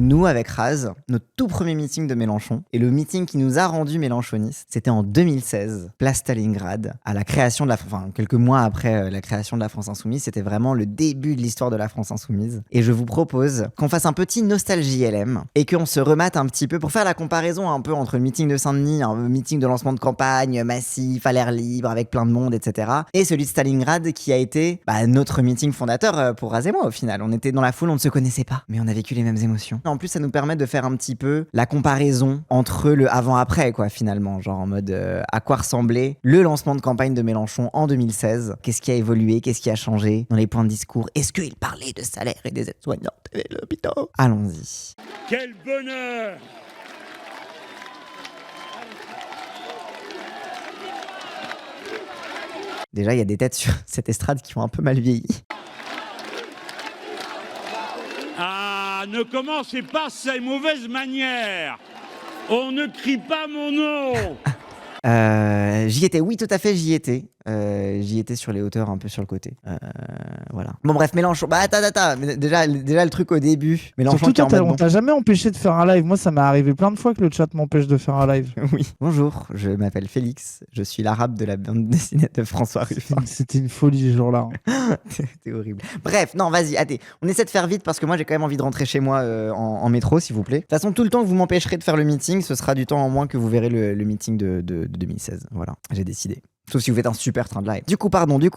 Nous, avec Raz, notre tout premier meeting de Mélenchon, et le meeting qui nous a rendus mélenchonistes, c'était en 2016, place Stalingrad, à la création de quelques mois après la création de la France Insoumise. C'était vraiment le début de l'histoire de la France Insoumise. Et je vous propose qu'on fasse un petit nostalgie LM et qu'on se remate un petit peu pour faire la comparaison un peu entre le meeting de Saint-Denis, un meeting de lancement de campagne massif, à l'air libre, avec plein de monde, etc. et celui de Stalingrad qui a été notre meeting fondateur pour Raz et moi au final. On était dans la foule, on ne se connaissait pas, mais on a vécu les mêmes émotions. En plus, ça nous permet de faire un petit peu la comparaison entre le avant-après, quoi, finalement. Genre en mode à quoi ressemblait le lancement de campagne de Mélenchon en 2016. Qu'est-ce qui a évolué, qu'est-ce qui a changé dans les points de discours. Est-ce qu'il parlait de salaire et des aides-soignantes et de l'hôpital? Allons-y. Quel bonheur! Déjà, il y a des têtes sur cette estrade qui ont un peu mal vieilli. Ah, ne commencez pas ces mauvaises manières. On ne crie pas mon nom. J'y étais, oui, tout à fait, j'y étais. J'y étais sur les hauteurs, un peu sur le côté. Voilà. Bon, bref, Mélenchon. Attends. Mais déjà, le truc au début. Mélenchon Surtout, qui est en mode on t'a jamais empêché de faire un live. Moi, ça m'est arrivé plein de fois que le chat m'empêche de faire un live. Oui. Bonjour, je m'appelle Félix. Je suis l'arabe de la bande dessinée de François Ruffin. C'était une folie ce jour-là. C'était horrible. Bref, non, vas-y, attendez. On essaie de faire vite parce que moi, j'ai quand même envie de rentrer chez moi en métro, s'il vous plaît. De toute façon, tout le temps que vous m'empêcherez de faire le meeting, ce sera du temps en moins que vous verrez le meeting de 2016. Voilà, j'ai décidé. Sauf si vous faites un super train de live. Du coup,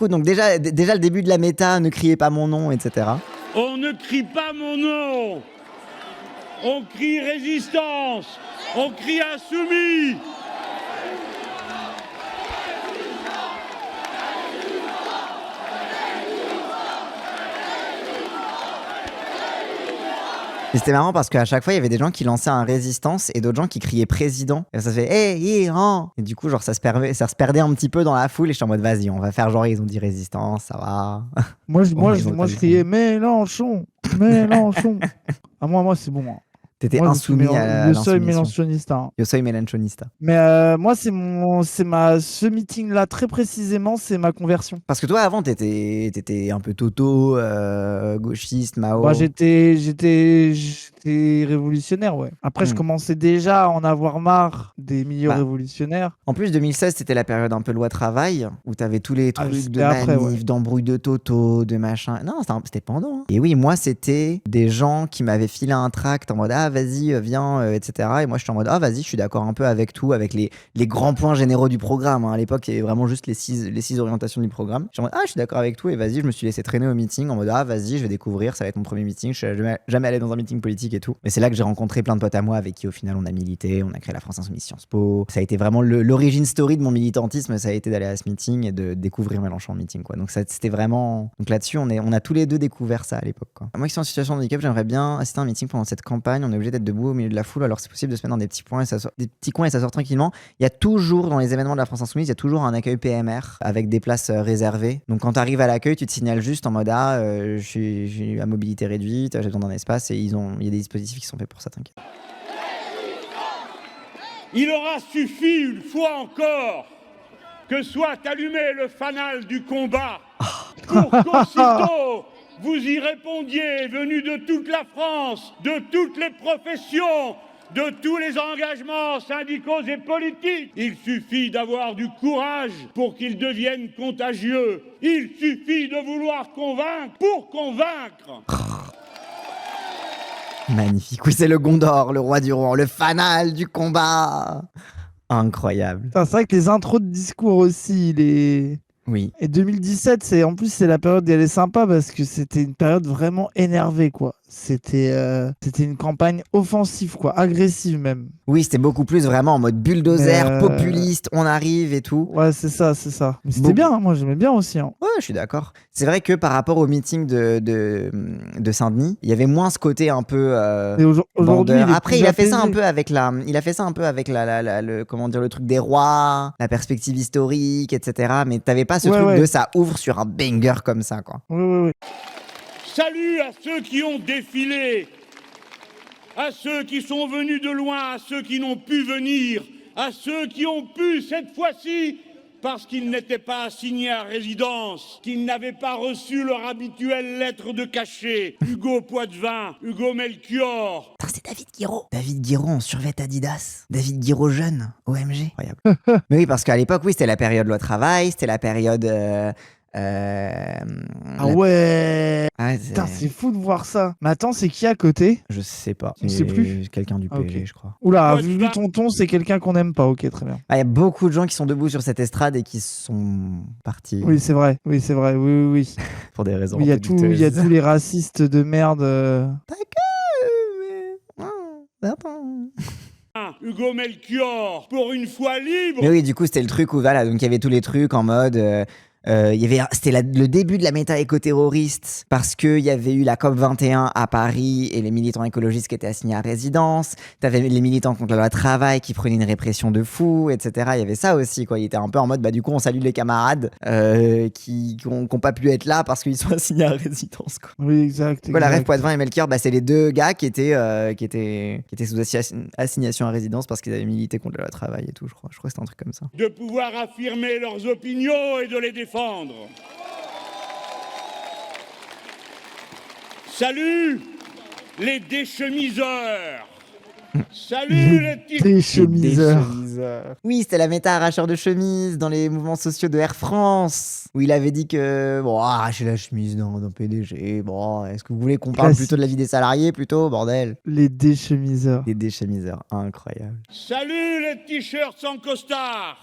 donc déjà le début de la méta, ne criez pas mon nom, etc. On ne crie pas mon nom. On crie résistance. On crie insoumis. Et c'était marrant parce qu'à chaque fois, il y avait des gens qui lançaient un résistance et d'autres gens qui criaient président. Et ça se fait hey, Iran. Et du coup, genre, ça se perdait un petit peu dans la foule. Et je suis en mode, vas-y, on va faire genre, ils ont dit résistance, ça va. Moi, je criais Mélenchon. Ah, moi, c'est bon. T'étais Moi, insoumis à le seuil l'insoumission. mélenchonista. Yo soy melanchonista. Mais moi, ce meeting-là, très précisément, c'est ma conversion. Parce que toi, avant, t'étais un peu toto, gauchiste, Mao. Bah, j'étais révolutionnaire, ouais. Après, je commençais déjà à en avoir marre des milieux révolutionnaires. En plus, 2016, c'était la période un peu loi travail, où t'avais tous les trucs de après, manif, d'embrouille de toto, de machin. Non, c'était pendant. Hein. Et oui, moi, c'était des gens qui m'avaient filé un tract en mode ah, vas-y, viens, etc. Et moi, je suis en mode ah, vas-y, je suis d'accord un peu avec tout, avec les grands points généraux du programme. Hein. À l'époque, il y avait vraiment juste les six orientations du programme. Je suis en mode ah, je suis d'accord avec tout, et vas-y, je me suis laissé traîner au meeting en mode ah, vas-y, je vais découvrir, ça va être mon premier meeting. Je suis jamais allé dans un meeting politique et tout. Mais c'est là que j'ai rencontré plein de potes à moi avec qui, au final, on a milité, on a créé la France Insoumise Sciences Po. Ça a été vraiment l'origine story de mon militantisme, ça a été d'aller à ce meeting et de découvrir Mélenchon en meeting, quoi. Donc c'était vraiment. Donc là-dessus, on a tous les deux découvert ça à l'époque, quoi. Moi qui suis en situation de handicap, j'aimerais bien assister à un meeting pendant cette campagne. On est obligé d'être debout au milieu de la foule, alors c'est possible de se mettre dans des petits coins et ça sort tranquillement. Il y a toujours, dans les événements de la France Insoumise, il y a toujours un accueil PMR avec des places réservées. Donc quand tu arrives à l'accueil, tu te signales juste en mode ah, je suis à mobilité réduite, j'ai besoin d'un espace, et il y a des dispositifs qui sont faits pour ça, t'inquiète. Il aura suffi une fois encore que soit allumé le fanal du combat pour qu'aussitôt vous y répondiez, venus de toute la France, de toutes les professions, de tous les engagements syndicaux et politiques. Il suffit d'avoir du courage pour qu'ils deviennent contagieux. Il suffit de vouloir convaincre pour convaincre. Magnifique. Oui, c'est le Gondor, le roi du Rohan, le fanal du combat. Incroyable. C'est vrai que les intros de discours aussi, Oui. Et 2017, c'est la période, elle est sympa parce que c'était une période vraiment énervée, quoi. C'était une campagne offensive, quoi, agressive même. Oui, c'était beaucoup plus vraiment en mode bulldozer, populiste, on arrive et tout. Ouais, c'est ça. Mais c'était bien, hein, moi j'aimais bien aussi. Hein. Ouais, je suis d'accord. C'est vrai que par rapport au meeting de Saint-Denis, il y avait moins ce côté un peu aujourd'hui. Après, il a fait ça un peu avec comment dire, le truc des rois, la perspective historique, etc. Mais t'avais pas ce truc de ça ouvre sur un banger comme ça, quoi. Oui. Salut à ceux qui ont défilé, à ceux qui sont venus de loin, à ceux qui n'ont pu venir, à ceux qui ont pu cette fois-ci, parce qu'ils n'étaient pas assignés à résidence, qu'ils n'avaient pas reçu leur habituelle lettre de cachet. Hugo Poitvin, Hugo Melchior, c'est David Guiraud. David Guiraud en survêt Adidas. David Guiraud jeune, OMG. Incroyable. Mais oui, parce qu'à l'époque, oui, c'était la période loi travail, c'était la période. Ah ouais. Ah, Putain, c'est fou de voir ça. Mais attends, c'est qui à côté? Je sais pas. Tu sais plus? Quelqu'un du Ah, ok. PSG, je crois. Oula, Ouais, vu tu vas- ton ton, c'est quelqu'un qu'on n'aime pas. Ok, très bien. Il y a beaucoup de gens qui sont debout sur cette estrade et qui sont partis Oui, c'est vrai. Oui, c'est vrai. Oui, oui, oui. pour des raisons. Oui, il y a un peu tout, il y a douteuses. tous les racistes de merde. Pas que, mais... attends. Hugo Melchior, pour une fois libre. Mais oui, du coup, c'était le truc où, voilà, donc il y avait tous les trucs en mode. C'était le début de la méta éco-terroriste parce qu'il y avait eu la COP 21 à Paris et les militants écologistes qui étaient assignés à résidence. T'avais les militants contre la loi travail qui prenaient une répression de fou, etc. Il y avait ça aussi, quoi. Il était un peu en mode, bah, du coup, on salue les camarades qui n'ont pas pu être là parce qu'ils sont assignés à résidence, quoi. Oui, exact. Quoi, la exact. rêve Poitvin et Melchior, bah, c'est les deux gars qui étaient sous assignation à résidence parce qu'ils avaient milité contre la loi travail et tout, je crois. Je crois que c'était un truc comme ça. De pouvoir affirmer leurs opinions et de les défendre. Salut les déchemiseurs. Salut les petits... Des chemiseurs. Oui, c'était la méta arracheur de chemise dans les mouvements sociaux de Air France, où il avait dit que, bon, arracher la chemise d'un PDG, bon, est-ce que vous voulez qu'on parle Classique. plutôt de la vie des salariés, plutôt, bordel? Les déchemiseurs. Des déchemiseurs, incroyable. Salut les t-shirts sans costard.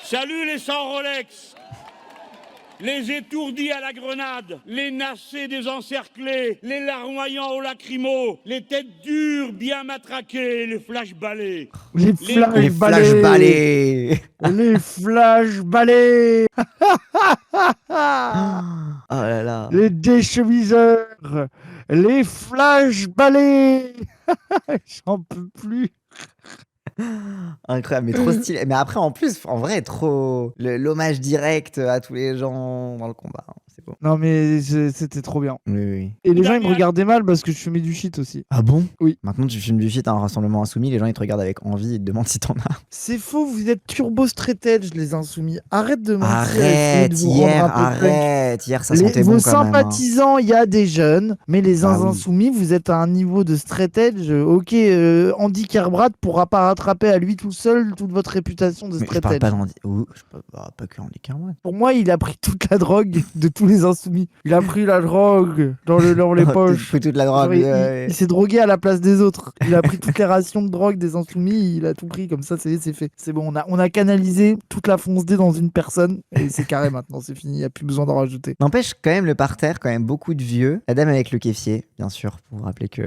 Salut les sans Rolex. Les étourdis à la grenade, les nassés désencerclés, les larmoyants au lacrymo, les têtes dures bien matraquées, les flash balais. Les flash Les flash balais. Les flash balais. Oh là là. Les déchemiseurs. Les flash balais. J'en peux plus. Incroyable, mais trop stylé. Mais après, en plus, en vrai, trop l'hommage direct à tous les gens dans le combat. Hein. C'est beau. Non, mais c'était trop bien. Oui, oui. Et les gens, ils me Daniel. regardaient mal parce que je fumais du shit aussi. Ah bon? Oui. Maintenant, tu filmes du shit à un rassemblement insoumis, les gens ils te regardent avec envie et te demandent si t'en as. C'est faux, vous êtes turbo straight edge, les insoumis. Arrête de mentir. essayez de Arrête, vous rendre un peu punk. arrête. Hier, ça Vos sentait bon quand même. Hein. sympathisants, il y a des jeunes, mais les Ah oui. insoumis, vous êtes à un niveau de straight edge. Ok, Andy Kerbrad pourra pas rattraper à lui tout seul toute votre réputation de Mais je straight parle edge. pas d'Andy. Pas que Andy Kermouan. Pour moi, il a pris toute la drogue de tous les insoumis. Il a pris la drogue dans les poches. Pris toute la Genre, drogue. il s'est drogué à la place des autres. Il a pris toutes les rations de drogue des insoumis, il a tout pris comme ça, c'est fait. C'est bon, on a canalisé toute la fonce dé dans une personne et c'est carré maintenant, c'est fini, il n'y a plus besoin d'en rajouter. N'empêche quand même le parterre, quand même beaucoup de vieux. La dame avec le kéfier, bien sûr, pour vous rappeler que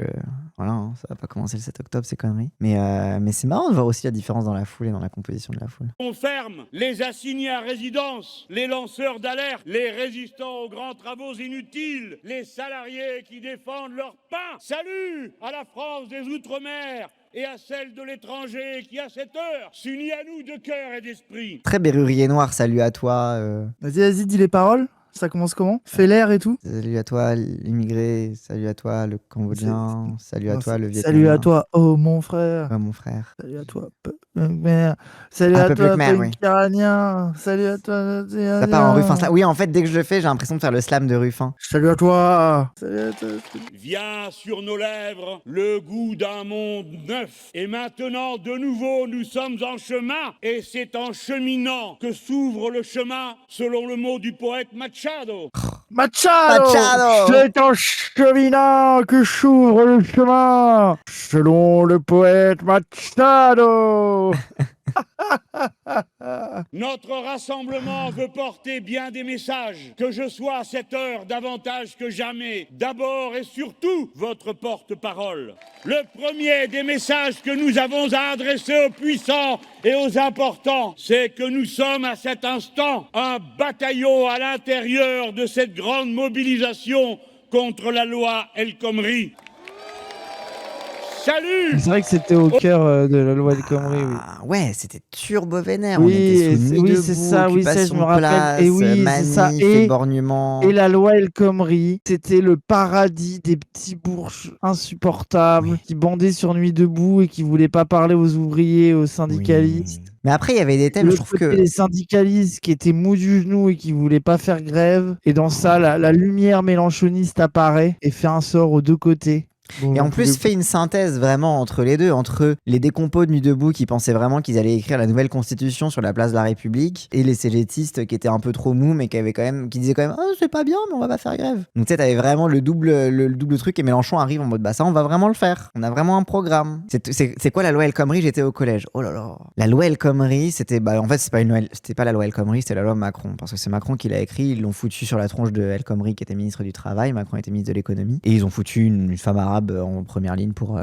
voilà, hein, ça va pas commencer le 7 octobre, ces conneries. Mais c'est marrant de voir aussi la différence dans la foule et dans la composition de la foule. On ferme les assignés à résidence, les lanceurs d'alerte, les résistants aux grands travaux inutiles, les salariés qui défendent leur pain. Salut à la France des Outre-mer et à celle de l'étranger qui, à cette heure, s'unit à nous de cœur et d'esprit. Très Berrurier Noir, salut à toi. Vas-y, dis les paroles. Ça commence comment? Fais l'air et tout. Salut à toi, l'immigré. Salut à toi, le Cambodgien. Salut à toi, le Vietnamien. Salut à toi, oh mon frère. Ouais, mon frère. Salut à toi, mère. Salut Un à peuple toi, khmer, oui. Iranien. Salut à toi, Ça part en Ruffin. Oui, en fait, dès que je le fais, j'ai l'impression de faire le slam de Ruffin. Salut à toi. Salut à toi. Vient sur nos lèvres le goût d'un monde neuf. Et maintenant, de nouveau, nous sommes en chemin. Et c'est en cheminant que s'ouvre le chemin, selon le mot du poète Machado. Machado, c'est en cheminant que s'ouvre le chemin, selon le poète Machado. Notre rassemblement veut porter bien des messages. Que je sois à cette heure davantage que jamais, d'abord et surtout, votre porte-parole. Le premier des messages que nous avons à adresser aux puissants et aux importants, c'est que nous sommes à cet instant un bataillon à l'intérieur de cette grande mobilisation contre la loi El Khomri. salut. C'est vrai que c'était au cœur de la loi El Khomri, oui. Ah, ouais, c'était turbo vénère. Oui, On était sous c'est- Nuit oui, debout, c'est ça, oui, ça, je occupation me de rappelle. place, Et oui, c'est ça. manif, Et éborgnement. la loi El Khomri, c'était le paradis des petits bourges insupportables Oui. qui bandaient sur Nuit debout et qui voulaient pas parler aux ouvriers, aux syndicalistes. Oui. Mais après, il y avait des De thèmes, je l'autre trouve côté, que. les syndicalistes qui étaient mous du genou et qui voulaient pas faire grève. Et dans ça, la lumière mélanchoniste apparaît et fait un sort aux deux côtés. Bon, Et j'en en pouvais plus, fait une synthèse vraiment entre les deux, entre les décompos de Nuit debout qui pensaient vraiment qu'ils allaient écrire la nouvelle constitution sur la place de la République, et les cégétistes qui étaient un peu trop mous, mais qui disaient quand même, oh, c'est pas bien, mais on va pas faire grève. Donc tu sais, t'avais vraiment le double truc, et Mélenchon arrive en mode, bah ça, on va vraiment le faire. On a vraiment un programme. C'est quoi la loi El Khomri? J'étais au collège. Oh là là. La loi El Khomri, c'était, bah en fait, c'était pas la loi El Khomri, c'était la loi Macron, parce que c'est Macron qui l'a écrit. Ils l'ont foutu sur la tronche de El Khomri, qui était ministre du Travail. Macron était ministre de l'économie, et ils ont foutu une femme arabe en première ligne pour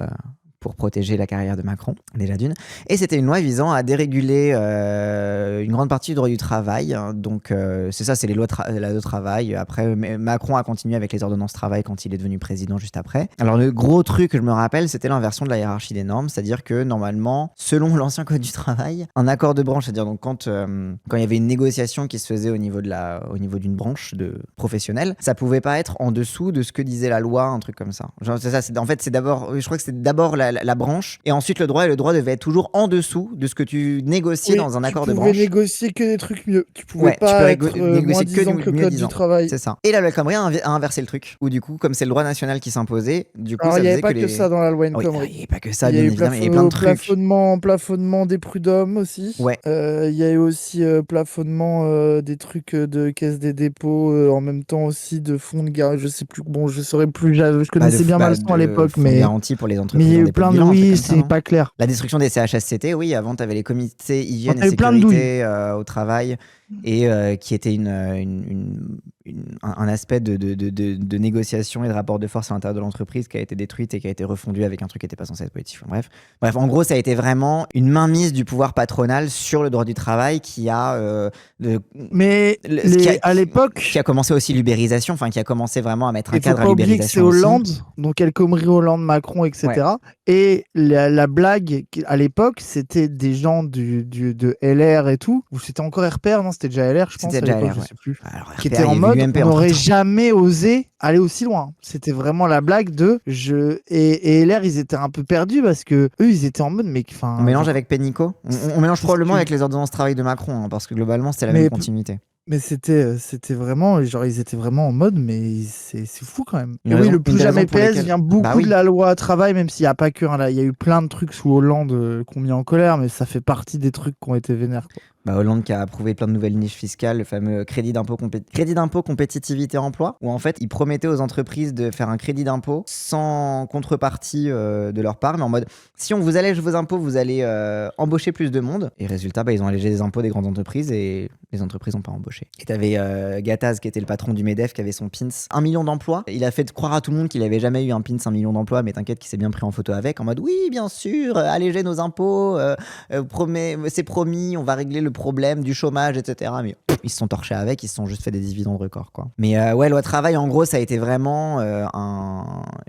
protéger la carrière de Macron, déjà d'une. Et c'était une loi visant à déréguler une grande partie du droit du travail. Donc c'est ça, c'est les lois de travail. Après, Macron a continué avec les ordonnances travail quand il est devenu président juste après. Alors le gros truc que je me rappelle, c'était l'inversion de la hiérarchie des normes, c'est-à-dire que normalement, selon l'ancien code du travail, un accord de branche, c'est-à-dire donc quand il y avait une négociation qui se faisait au niveau d'une branche professionnelle, ça pouvait pas être en dessous de ce que disait la loi, un truc comme ça. Genre, c'est ça, en fait, c'est d'abord, je crois que c'est d'abord la branche, et ensuite le droit, et le droit devait être toujours en dessous de ce que tu négociais dans un accord de branche. Tu pouvais négocier que des trucs mieux. Tu pouvais Ouais, pas tu peux être négocier moins que disant que le mieux code du disant. travail. C'est ça. Et la loi El Khomri a inversé le truc, où du coup, comme c'est le droit national qui s'imposait, du coup, Alors, ça il n'y faisait avait pas que que ça dans la loi El Oui, Khomri. il n'y avait pas que ça, Il y bien a eu évidemment, il y avait plein de trucs. plafonnement des prud'hommes aussi. Ouais. Il y a eu aussi plafonnement des trucs de caisse des dépôts, en même temps aussi de fonds de garantie. Je sais plus, bon, je saurais plus, je connaissais bien Malson à l'époque, fonds de mais garantie pour les il entreprises y a en eu dépôt plein de de bilan, un truc oui, comme ça, c'est non? pas clair. La destruction des CHSCT, oui, avant, tu avais les comités hygiène On a et eu plein de douilles. sécurité au travail, et qui était un aspect de négociation et de rapport de force à l'intérieur de l'entreprise qui a été détruite et qui a été refondue avec un truc qui n'était pas censé être positif. Bref, en gros, ça a été vraiment une mainmise du pouvoir patronal sur le droit du travail qui a... à l'époque... Qui a commencé aussi l'ubérisation, enfin qui a commencé vraiment à mettre un cadre à l'ubérisation. Il faut pas oublier que c'est Hollande, donc El Khomri, Hollande, Macron, etc. Ouais. Et la blague, à l'époque, c'était des gens de LR et tout, ou c'était encore RPR, non? C'était déjà LR, je pense, à l'époque, je sais plus. Alors, qui était en mode, on n'aurait jamais osé aller aussi loin. C'était vraiment la blague et LR, ils étaient un peu perdus parce que eux, ils étaient en mode, mais enfin. On mélange avec Pénicaud. On mélange probablement avec les ordonnances travail de Macron, hein, parce que globalement, c'était la même continuité. Mais c'était vraiment, genre, ils étaient vraiment en mode, mais c'est fou quand même. Et oui, le plus jamais PS vient beaucoup de la loi travail, même s'il n'y a pas que, hein, là, il y a eu plein de trucs sous Hollande qu'on mis en colère, mais ça fait partie des trucs qui ont été vénères, quoi. Hollande qui a approuvé plein de nouvelles niches fiscales, le fameux crédit d'impôt compétitivité emploi, où en fait il promettait aux entreprises de faire un crédit d'impôt sans contrepartie de leur part, mais en mode si on vous allège vos impôts, vous allez embaucher plus de monde. Et résultat, ils ont allégé les impôts des grandes entreprises et les entreprises n'ont pas embauché. Et t'avais Gattaz qui était le patron du MEDEF qui avait son pins 1 million d'emplois. Il a fait croire à tout le monde qu'il avait jamais eu un pins 1 million d'emplois, mais t'inquiète qu'il s'est bien pris en photo avec, en mode oui, bien sûr, alléger nos impôts, c'est promis, on va régler le problème du chômage, etc. Mais ils se sont torchés avec, ils se sont juste fait des dividendes records, quoi. Mais ouais, loi travail, en gros, ça a été vraiment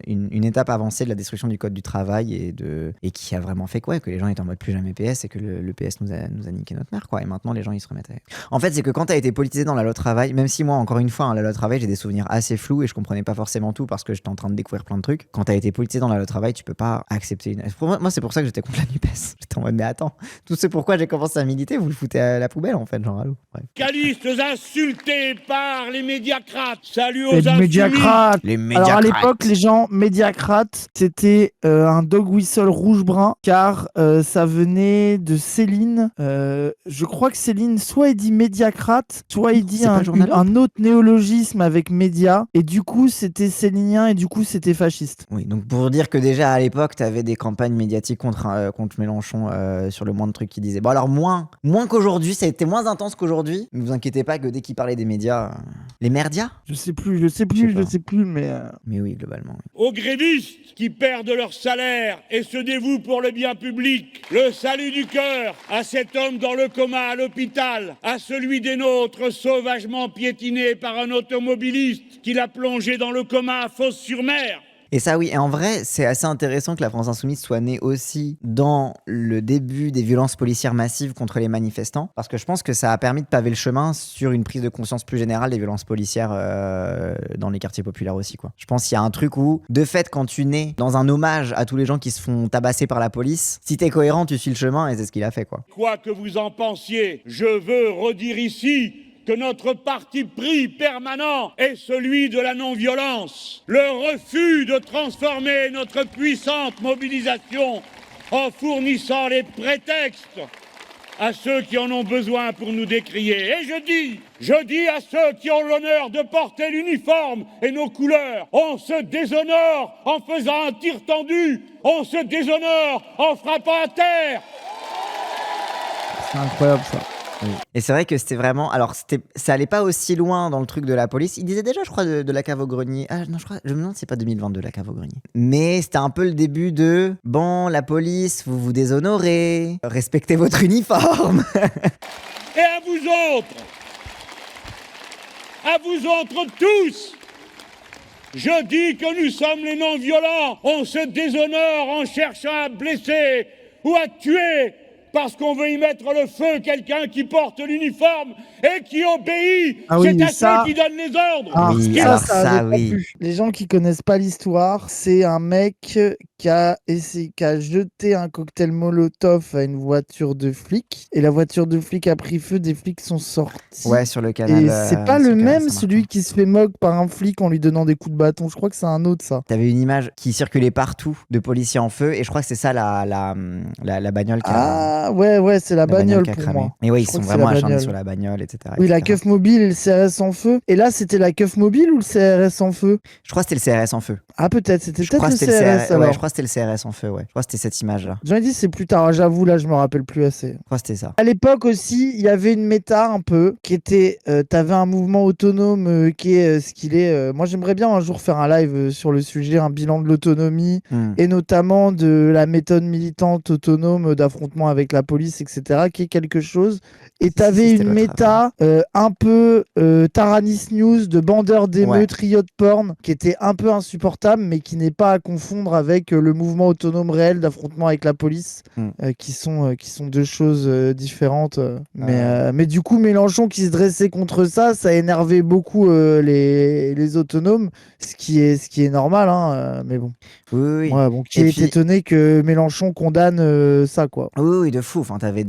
une étape avancée de la destruction du code du travail et qui a vraiment fait quoi, que les gens étaient en mode plus jamais PS et que le PS nous a niqué notre mère, quoi. Et maintenant, les gens, ils se remettent avec. En fait, c'est que quand t'as été politisé dans la loi travail, même si moi, encore une fois, hein, la loi travail, j'ai des souvenirs assez flous et je comprenais pas forcément tout parce que j'étais en train de découvrir plein de trucs. Quand t'as été politisé dans la loi travail, tu peux pas accepter Moi, c'est pour ça que j'étais contre la NUPES. J'étais en mode, mais attends, tout ce pourquoi j'ai commencé à militer, vous le foutez à la poubelle, en fait, genre, allô. Ouais. Calistes insultés par les médiacrates. Salut aux insoumis. Les médiacrates. Alors, à l'époque, les gens médiacrates, c'était un dog whistle rouge-brun, car ça venait de Céline. Je crois que Céline, soit il dit médiacrate, soit il dit un autre néologisme avec média, et du coup, c'était célinien, et du coup, c'était fasciste. Oui, donc pour dire que déjà, à l'époque, t'avais des campagnes médiatiques contre Mélenchon sur le moins de trucs qu'il disait. Bon, alors, moins qu'aujourd'hui, ça a été moins intense qu'aujourd'hui. Ne vous inquiétez pas que dès qu'il parlait des médias... Les merdias ? Je sais plus, mais... Mais oui, globalement. Oui. Aux grévistes qui perdent leur salaire et se dévouent pour le bien public, le salut du cœur à cet homme dans le coma à l'hôpital, à celui des nôtres sauvagement piétiné par un automobiliste qui l'a plongé dans le coma à Fos-sur-Mer. Et ça, oui. Et en vrai, c'est assez intéressant que la France Insoumise soit née aussi dans le début des violences policières massives contre les manifestants, parce que je pense que ça a permis de paver le chemin sur une prise de conscience plus générale des violences policières dans les quartiers populaires aussi, quoi. Je pense qu'il y a un truc où, de fait, quand tu nais dans un hommage à tous les gens qui se font tabasser par la police, si t'es cohérent, tu suis le chemin, et c'est ce qu'il a fait, quoi. Quoi que vous en pensiez, je veux redire ici que notre parti pris permanent est celui de la non-violence. Le refus de transformer notre puissante mobilisation en fournissant les prétextes à ceux qui en ont besoin pour nous décrier. Et je dis à ceux qui ont l'honneur de porter l'uniforme et nos couleurs, on se déshonore en faisant un tir tendu, on se déshonore en frappant à terre. C'est incroyable ça. Oui. Et c'est vrai que c'était vraiment. Alors, ça allait pas aussi loin dans le truc de la police. Il disait déjà, je crois, de la cave au grenier. Ah non, je me demande si c'est pas 2022 la cave au grenier. Mais c'était un peu le début de bon, la police, vous vous déshonorez, respectez votre uniforme. Et à vous autres tous, je dis que nous sommes les non-violents. On se déshonore en cherchant à blesser ou à tuer parce qu'on veut y mettre le feu quelqu'un qui porte l'uniforme et qui obéit. Ah oui, c'est à ça... ceux qui donnent les ordres. Ah, Oui, ça, alors ça ça, avait pas oui. plu. Les gens qui connaissent pas l'histoire, c'est un mec qui a jeté un cocktail Molotov à une voiture de flic et la voiture de flic a pris feu, des flics sont sortis. Ouais, sur le canal. Et c'est pas sur le canal même, Saint-Martin. celui qui se fait moque par un flic en lui donnant des coups de bâton. Je crois que c'est un autre, ça. T'avais une image qui circulait partout de policiers en feu et je crois que c'est ça la bagnole qui a. Ah, ouais, c'est la bagnole qui a pour cramé. moi. Mais oui, Je ils crois sont que c'est vraiment la acharnés bagnole. sur la bagnole, etc. Oui, la etc. keuf mobile et le CRS en feu. Et là, c'était la keuf mobile ou le CRS en feu? Je crois que c'était le CRS en feu. Ah, peut-être, c'était Je crois peut-être que le c'était CRS alors. Ouais, je crois que c'était le CRS en feu, ouais. Je crois que c'était cette image-là. J'en ai dit c'est plus tard, j'avoue, là, je me rappelle plus assez. Je crois que c'était ça. À l'époque aussi, il y avait une méta un peu qui était, t'avais un mouvement autonome qui est ce qu'il est. Moi, j'aimerais bien un jour faire un live sur le sujet, un bilan de l'autonomie et notamment de la méthode militante autonome d'affrontement avec la police, etc., qui est quelque chose. Et t'avais c'était une l'autre méta un peu Taranis News de bandeurs d'émeutes, riot porn, qui était un peu insupportable, mais qui n'est pas à confondre avec le mouvement autonome réel d'affrontement avec la police, qui sont deux choses différentes. Mais du coup, Mélenchon qui se dressait contre ça, ça énervait beaucoup les autonomes, ce qui est normal, hein, mais bon. Oui. Ouais, bon, qui est étonné que Mélenchon condamne ça, quoi. Oui, de fou. Enfin, t'avais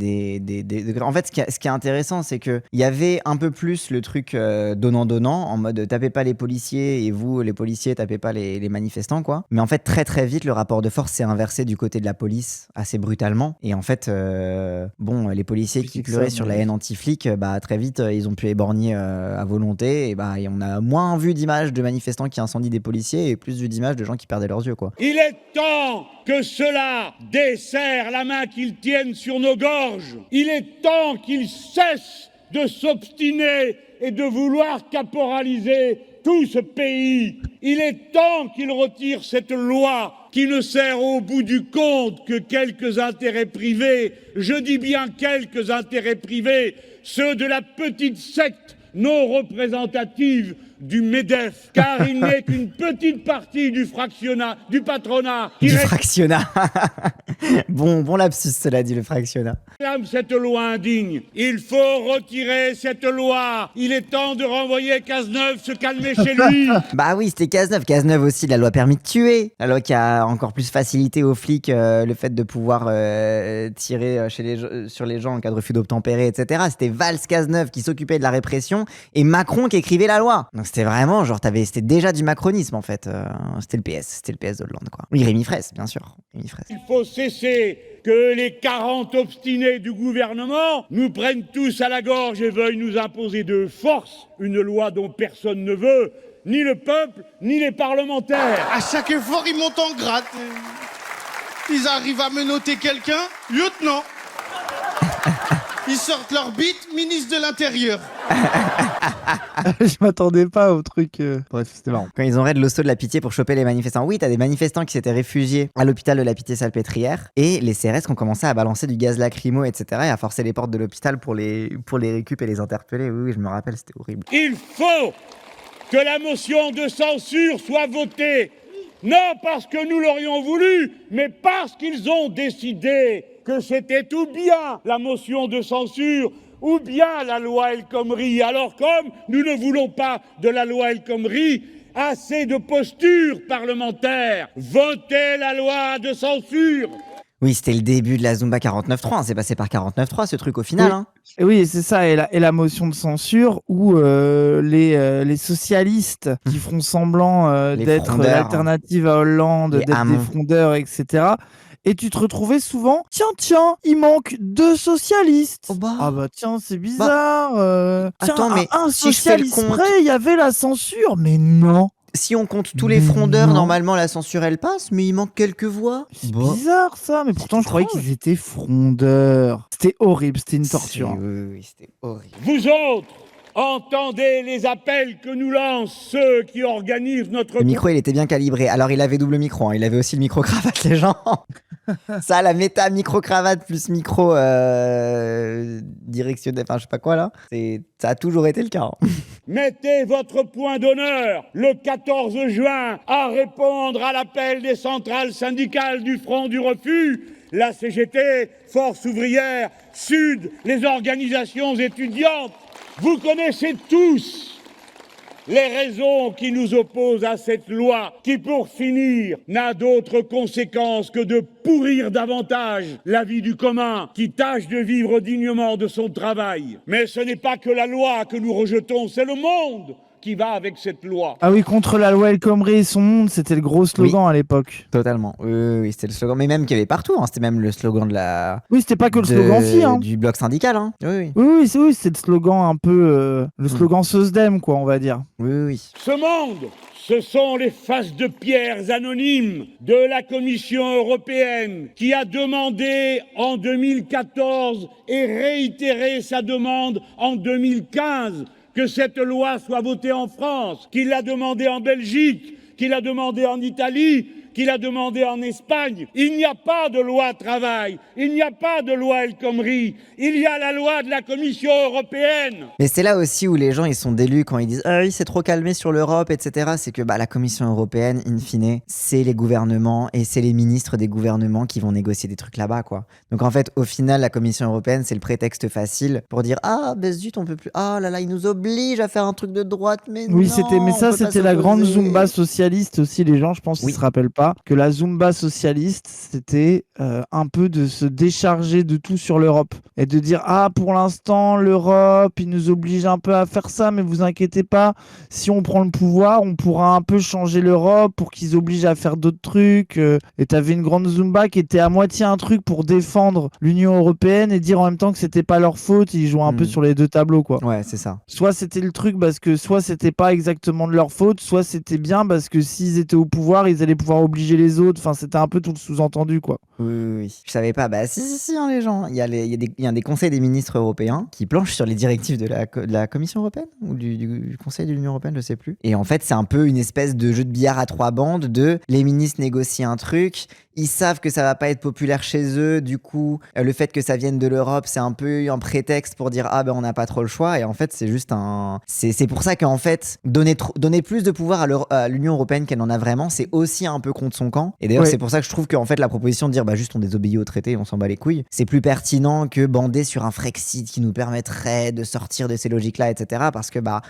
En fait, ce qui est intéressant, c'est qu'il y avait un peu plus le truc donnant-donnant, en mode tapez pas les policiers et vous, les policiers, tapez pas les manifestants, quoi. Mais en fait, très très vite, le rapport de force s'est inversé du côté de la police assez brutalement. Et en fait, les policiers qui pleuraient sur la haine anti-flic, très vite, ils ont pu éborgner à volonté. Et on a moins vu d'images de manifestants qui incendient des policiers et plus vu d'images de gens qui perdaient leurs yeux, quoi. Il est temps que cela desserre la main qu'ils tiennent sur nos gorges. Il est temps qu'ils cessent de s'obstiner et de vouloir caporaliser tout ce pays. Il est temps qu'ils retirent cette loi qui ne sert au bout du compte que quelques intérêts privés. Je dis bien quelques intérêts privés, ceux de la petite secte non représentative du MEDEF, car il n'est qu'une petite partie du patronat qui fractionnat. Bon lapsus, cela dit, le fractionnat. réclame cette loi indigne. Il faut retirer cette loi. Il est temps de renvoyer Cazeneuve se calmer chez lui. Bah oui, c'était Cazeneuve. Cazeneuve aussi, la loi permis de tuer. La loi qui a encore plus facilité aux flics le fait de pouvoir tirer sur les gens en cas de refus d'obtempérer, etc. C'était Valls Cazeneuve qui s'occupait de la répression et Macron qui écrivait la loi. Donc c'était vraiment, c'était déjà du macronisme en fait. C'était le PS d'Hollande, quoi. Oui, Rémi Fraisse, bien sûr. Rémi Fraisse. Il faut cesser que les 40 obstinés du gouvernement nous prennent tous à la gorge et veuillent nous imposer de force une loi dont personne ne veut, ni le peuple, ni les parlementaires. À chaque effort, ils montent en grade. Ils arrivent à menotter quelqu'un, lieutenant. Ils sortent leur bite, ministre de l'Intérieur. Je m'attendais pas au truc. Bref, c'était marrant. Quand ils ont raid l'hosto de la Pitié pour choper les manifestants. Oui, t'as des manifestants qui s'étaient réfugiés à l'hôpital de la Pitié-Salpêtrière et les CRS qui ont commencé à balancer du gaz lacrymo, etc. et à forcer les portes de l'hôpital pour les récup et les interpeller. Oui, je me rappelle, c'était horrible. Il faut que la motion de censure soit votée Non parce que nous l'aurions voulu, mais parce qu'ils ont décidé que c'était ou bien la motion de censure ou bien la loi El Khomri. Alors comme nous ne voulons pas de la loi El Khomri, assez de posture parlementaire. Votez la loi de censure. Oui, c'était le début de la Zumba 49.3. Hein. C'est passé par 49.3 ce truc au final. Oui. Hein. Et oui, c'est ça, et la motion de censure où les socialistes qui feront semblant Les d'être frondeurs, l'alternative à Hollande, Les d'être Hamon. des frondeurs, etc. Et tu te retrouvais souvent, tiens, il manque 2 socialistes. Oh bah. Ah bah tiens, c'est bizarre. Tiens, attends, mais à un si je fais le socialiste compte- près, il y avait la censure, mais non. Si on compte tous les Mais frondeurs, non. normalement la censure elle passe, mais il manque quelques voix. C'est Bah. bizarre ça, mais pourtant je croyais étrange. qu'ils étaient frondeurs. C'était horrible, c'était une torture. Oui, c'était horrible. Vous autres, entendez les appels que nous lancent ceux qui organisent notre... Le micro, il était bien calibré. Alors, il avait double micro. Hein. Il avait aussi le micro-cravate, les gens. Ça, la méta micro-cravate plus micro directionnel, enfin, je sais pas quoi, là. Ça a toujours été le cas. Hein. Mettez votre point d'honneur le 14 juin à répondre à l'appel des centrales syndicales du Front du Refus, la CGT, Force ouvrière, Sud, les organisations étudiantes. Vous connaissez tous les raisons qui nous opposent à cette loi qui, pour finir, n'a d'autre conséquence que de pourrir davantage la vie du commun qui tâche de vivre dignement de son travail. Mais ce n'est pas que la loi que nous rejetons, c'est le monde qui va avec cette loi. Ah oui, contre la loi El Khomri et son monde, c'était le gros slogan à l'époque. Totalement. Oui, c'était le slogan. Mais même qu'il y avait partout. Hein. C'était même le slogan de la. Oui, c'était pas que le slogan fi, hein. Du bloc syndical. Hein. Oui. Oui, c'est le slogan un peu. Le slogan SOSDEM, quoi, on va dire. Oui. Ce monde, ce sont les faces de pierres anonymes de la Commission européenne qui a demandé en 2014 et réitéré sa demande en 2015 que cette loi soit votée en France, qu'il l'a demandé en Belgique, qu'il l'a demandé en Italie, qu'il a demandé en Espagne. Il n'y a pas de loi travail, il n'y a pas de loi El Khomri, il y a la loi de la Commission européenne. Mais c'est là aussi où les gens ils sont délus quand ils disent ah oui c'est trop calmé sur l'Europe etc. C'est que la Commission européenne in fine c'est les gouvernements et c'est les ministres des gouvernements qui vont négocier des trucs là-bas quoi. Donc en fait au final la Commission européenne c'est le prétexte facile pour dire ah ben zut on peut plus ah là là ils nous obligent à faire un truc de droite mais oui non, mais ça on peut pas c'était la grande s'opposer. Zumba socialiste aussi, les gens je pense qu'ils se rappellent pas que la Zumba socialiste c'était un peu de se décharger de tout sur l'Europe et de dire ah pour l'instant l'Europe ils nous obligent un peu à faire ça mais vous inquiétez pas, si on prend le pouvoir on pourra un peu changer l'Europe pour qu'ils obligent à faire d'autres trucs et t'avais une grande Zumba qui était à moitié un truc pour défendre l'Union européenne et dire en même temps que c'était pas leur faute, ils jouaient un peu sur les deux tableaux quoi. Ouais c'est ça. Soit c'était le truc parce que soit c'était pas exactement de leur faute, soit c'était bien parce que s'ils étaient au pouvoir ils allaient pouvoir obliger les autres, enfin c'était un peu tout le sous-entendu quoi. Oui. Je savais pas. Bah si hein, les gens. Il y a des conseils des ministres européens qui planchent sur les directives de la Commission européenne ou du Conseil de l'Union européenne, je sais plus. Et en fait, c'est un peu une espèce de jeu de billard à 3 bandes de les ministres négocient un truc, ils savent que ça va pas être populaire chez eux, du coup, le fait que ça vienne de l'Europe, c'est un peu un prétexte pour dire ah ben on n'a pas trop le choix. Et en fait, c'est juste c'est pour ça qu'en fait, donner plus de pouvoir à l'Union européenne qu'elle en a vraiment, c'est aussi un peu contre son camp. Et d'ailleurs, c'est pour ça que je trouve qu'en fait, la proposition de dire bah juste on désobéit au traité, on s'en bat les couilles, c'est plus pertinent que bander sur un Frexit qui nous permettrait de sortir de ces logiques-là, etc. Parce que bah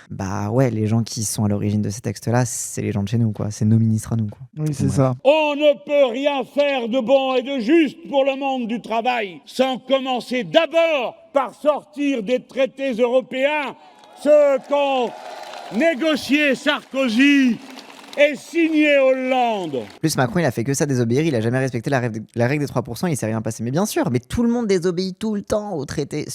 ouais, les gens qui sont à l'origine de ces textes-là, c'est les gens de chez nous, quoi. C'est nos ministres à nous, quoi. Oui, c'est ça. On ne peut rien faire de bon et de juste pour le monde du travail sans commencer d'abord par sortir des traités européens, ceux qu'ont négocié Sarkozy et signé Hollande. En plus, Macron, il a fait que ça désobéir, il a jamais respecté la règle des 3%, il s'est rien passé. Mais bien sûr, mais tout le monde désobéit tout le temps aux traités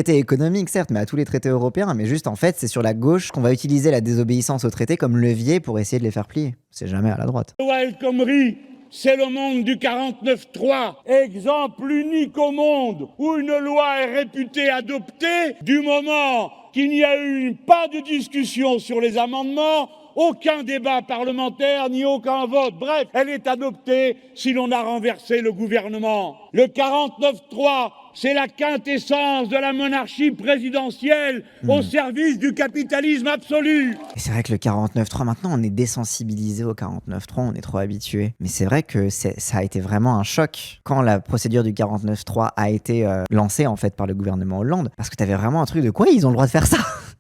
économiques, certes, mais à tous les traités européens. Mais juste, en fait, c'est sur la gauche qu'on va utiliser la désobéissance aux traités comme levier pour essayer de les faire plier. C'est jamais à la droite. La loi El Khomri, c'est le monde du 49-3, exemple unique au monde où une loi est réputée adoptée du moment qu'il n'y a eu pas de discussion sur les amendements aucun débat parlementaire ni aucun vote. Bref, elle est adoptée si l'on a renversé le gouvernement. Le 49-3, c'est la quintessence de la monarchie présidentielle au service du capitalisme absolu. Et c'est vrai que le 49.3, maintenant, on est désensibilisé au 49.3, on est trop habitué. Mais c'est vrai que ça a été vraiment un choc quand la procédure du 49.3 a été lancée, en fait, par le gouvernement Hollande. Parce que t'avais vraiment un truc de quoi ils ont le droit de faire ça?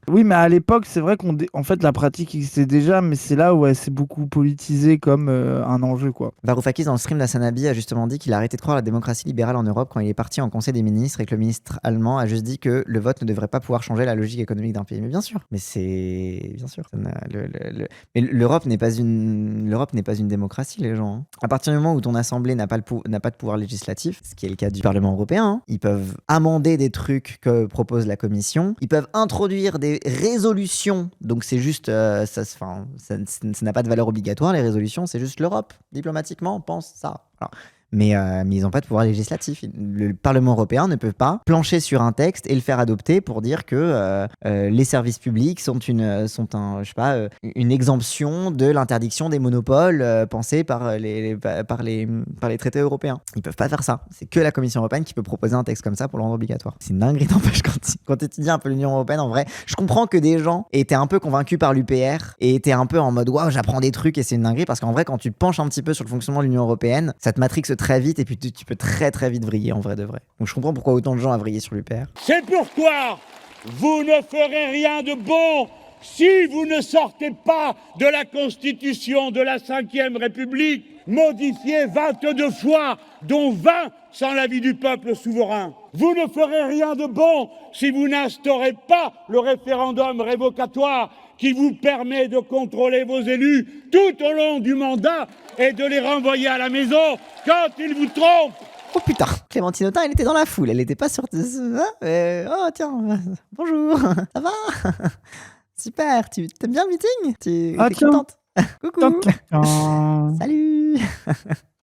Oui, mais à l'époque, c'est vrai en fait, la pratique existait déjà, mais c'est là où elle s'est beaucoup politisée comme un enjeu, quoi. Varoufakis, dans le stream d'Hassanabi, a justement dit qu'il a arrêté de croire à la démocratie libérale en Europe quand il est parti en Conseil des ministres et que le ministre allemand a juste dit que le vote ne devrait pas pouvoir changer la logique économique d'un pays. Mais bien sûr, mais c'est... Bien sûr. Mais l'Europe n'est pas une démocratie, les gens. Hein. À partir du moment où ton assemblée n'a pas de pouvoir législatif, ce qui est le cas du Parlement européen, hein, ils peuvent amender des trucs que propose la Commission, ils peuvent introduire des résolutions, donc c'est juste, ça n'a pas de valeur obligatoire, les résolutions, c'est juste l'Europe, diplomatiquement, pense ça. Voilà. Mais ils n'ont pas de pouvoir législatif. Le Parlement européen ne peut pas plancher sur un texte et le faire adopter pour dire que les services publics sont une exemption de l'interdiction des monopoles pensés par les traités européens. Ils peuvent pas faire ça. C'est que la Commission européenne qui peut proposer un texte comme ça pour le rendre obligatoire. C'est une dinguerie, n'empêche, quand tu étudies un peu l'Union européenne, en vrai, je comprends que des gens étaient un peu convaincus par l'UPR et étaient un peu en mode waouh, j'apprends des trucs et c'est une dinguerie, parce qu'en vrai, quand tu te penches un petit peu sur le fonctionnement de l'Union européenne, ça te matrixe très vite et puis tu peux très très vite vriller en vrai de vrai. Donc je comprends pourquoi autant de gens a vrillé sur l'UPR. C'est pourquoi vous ne ferez rien de bon si vous ne sortez pas de la Constitution de la Ve République, modifiée 22 fois, dont 20 sans l'avis du peuple souverain. Vous ne ferez rien de bon si vous n'instaurez pas le référendum révocatoire qui vous permet de contrôler vos élus tout au long du mandat et de les renvoyer à la maison quand ils vous trompent. Oh putain, Clémentine Autain, elle était dans la foule, elle était pas sur... Oh tiens, bonjour, ça va? Super, tu t'aimes bien le meeting? T'es contente? Coucou. Salut.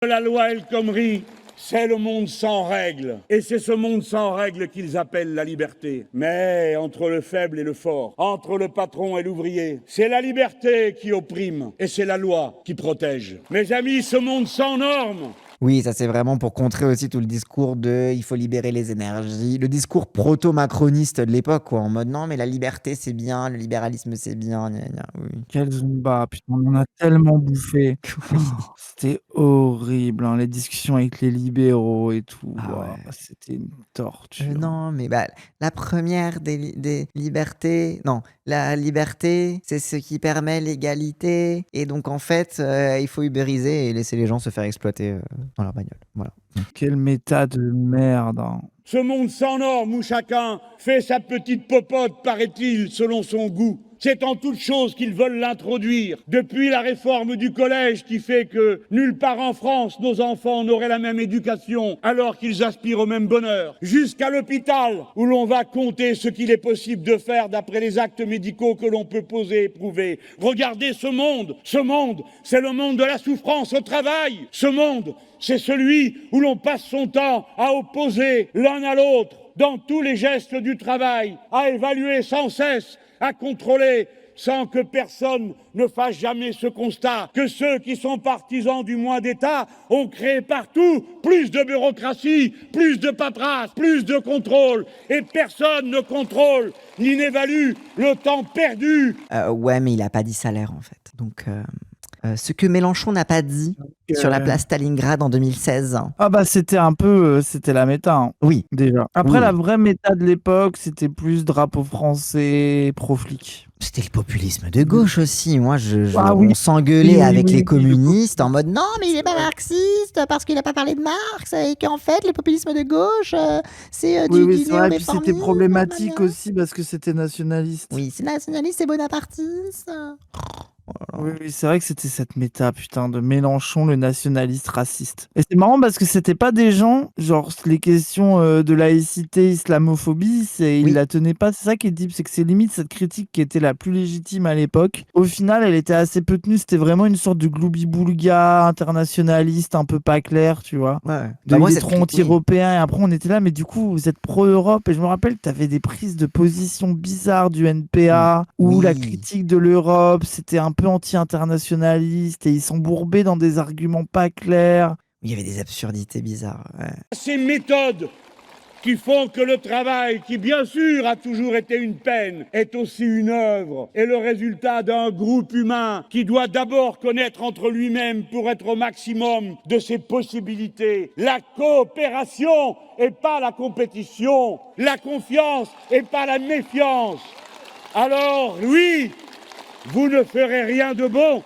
La loi El Khomri, c'est le monde sans règles. Et c'est ce monde sans règles qu'ils appellent la liberté. Mais entre le faible et le fort, entre le patron et l'ouvrier, c'est la liberté qui opprime et c'est la loi qui protège. Mes amis, ce monde sans normes, Oui, ça c'est vraiment pour contrer aussi tout le discours de il faut libérer les énergies, le discours proto-macroniste de l'époque, quoi, en mode non mais la liberté c'est bien, le libéralisme c'est bien, gna gna, oui. Quel Zumba, putain, on en a tellement bouffé. Oui. C'était horrible, hein, les discussions avec les libéraux et tout. Ah Ouah, ouais. c'était une torture. Non, mais bah, la première des libertés, non, la liberté, c'est ce qui permet l'égalité. Et donc, en fait, il faut ubériser et laisser les gens se faire exploiter dans leur bagnole. Voilà. Quel méta de merde. Hein. ce monde sans normes où chacun fait sa petite popote, paraît-il, selon son goût. C'est en toute chose qu'ils veulent l'introduire. Depuis la réforme du collège qui fait que nulle part en France nos enfants n'auraient la même éducation alors qu'ils aspirent au même bonheur. Jusqu'à l'hôpital où l'on va compter ce qu'il est possible de faire d'après les actes médicaux que l'on peut poser et prouver. Regardez ce monde, c'est le monde de la souffrance au travail. Ce monde, c'est celui où l'on passe son temps à opposer l'un à l'autre dans tous les gestes du travail, à évaluer sans cesse, à contrôler sans que personne ne fasse jamais ce constat, que ceux qui sont partisans du moins d'État ont créé partout plus de bureaucratie, plus de paperasse, plus de contrôle, et personne ne contrôle ni n'évalue le temps perdu. Ouais, mais il a pas dit salaire en fait. Donc, ce que Mélenchon n'a pas dit sur la place Stalingrad en 2016. Ah bah c'était un peu, c'était la méta, hein, Oui. déjà. Après Oui. la vraie méta de l'époque, c'était plus drapeau français, pro-flic. C'était le populisme de gauche aussi. Moi, Ah oui. on s'engueulait Oui, avec oui, les oui, communistes en mode non, mais il est pas marxiste parce qu'il a pas parlé de Marx et qu'en fait, le populisme de gauche, c'est Oui, du oui, c'est vrai. Puis néo-réformisme, c'était problématique blablabla. aussi parce que c'était nationaliste. Oui, c'est nationaliste, c'est bonapartiste. Oui, oui, c'est vrai que c'était cette méta, putain, de Mélenchon, le nationaliste raciste. Et c'est marrant parce que c'était pas des gens, genre, les questions de laïcité, islamophobie, ils Oui. la tenaient pas. C'est ça qui est deep, c'est que c'est limite cette critique qui était la plus légitime à l'époque. Au final, elle était assez peu tenue. C'était vraiment une sorte de gloubi-boulga internationaliste, un peu pas clair, tu vois. Ouais. De moi, il est cette trop critique- anti-européen. Et après, on était là, mais du coup, vous êtes pro-Europe. Et je me rappelle que tu avais des prises de position bizarres du NPA, où Oui. la critique de l'Europe, c'était un peu anti-internationalistes et ils s'embourbaient dans des arguments pas clairs. Il y avait des absurdités bizarres. Ouais. Ces méthodes qui font que le travail, qui bien sûr a toujours été une peine, est aussi une œuvre et le résultat d'un groupe humain qui doit d'abord connaître entre lui-même pour être au maximum de ses possibilités la coopération et pas la compétition, la confiance et pas la méfiance. Alors oui, vous ne ferez rien de bon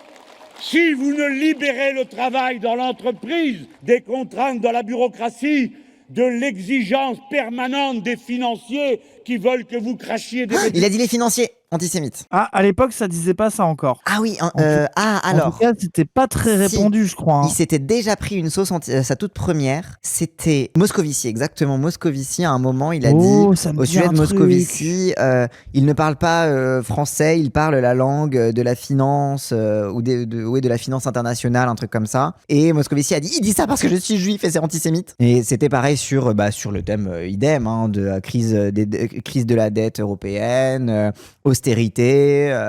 si vous ne libérez le travail dans l'entreprise des contraintes de la bureaucratie, de l'exigence permanente des financiers qui veulent que vous crachiez des... Il a dit les financiers antisémites. Ah, à l'époque, ça disait pas ça encore. Ah oui, En alors... tout cas, c'était pas très Si. répandu, je crois. hein. Il s'était déjà pris une sauce, sa toute première, c'était Moscovici, exactement. Moscovici, à un moment, il a dit, ça me au dit sujet un de truc. Moscovici, il ne parle pas français, il parle la langue de la finance, de la finance internationale, un truc comme ça. Et Moscovici a dit, il dit ça parce que je suis juif et c'est antisémite. Et c'était pareil sur le thème idem, de la crise de la dette européenne, austérité,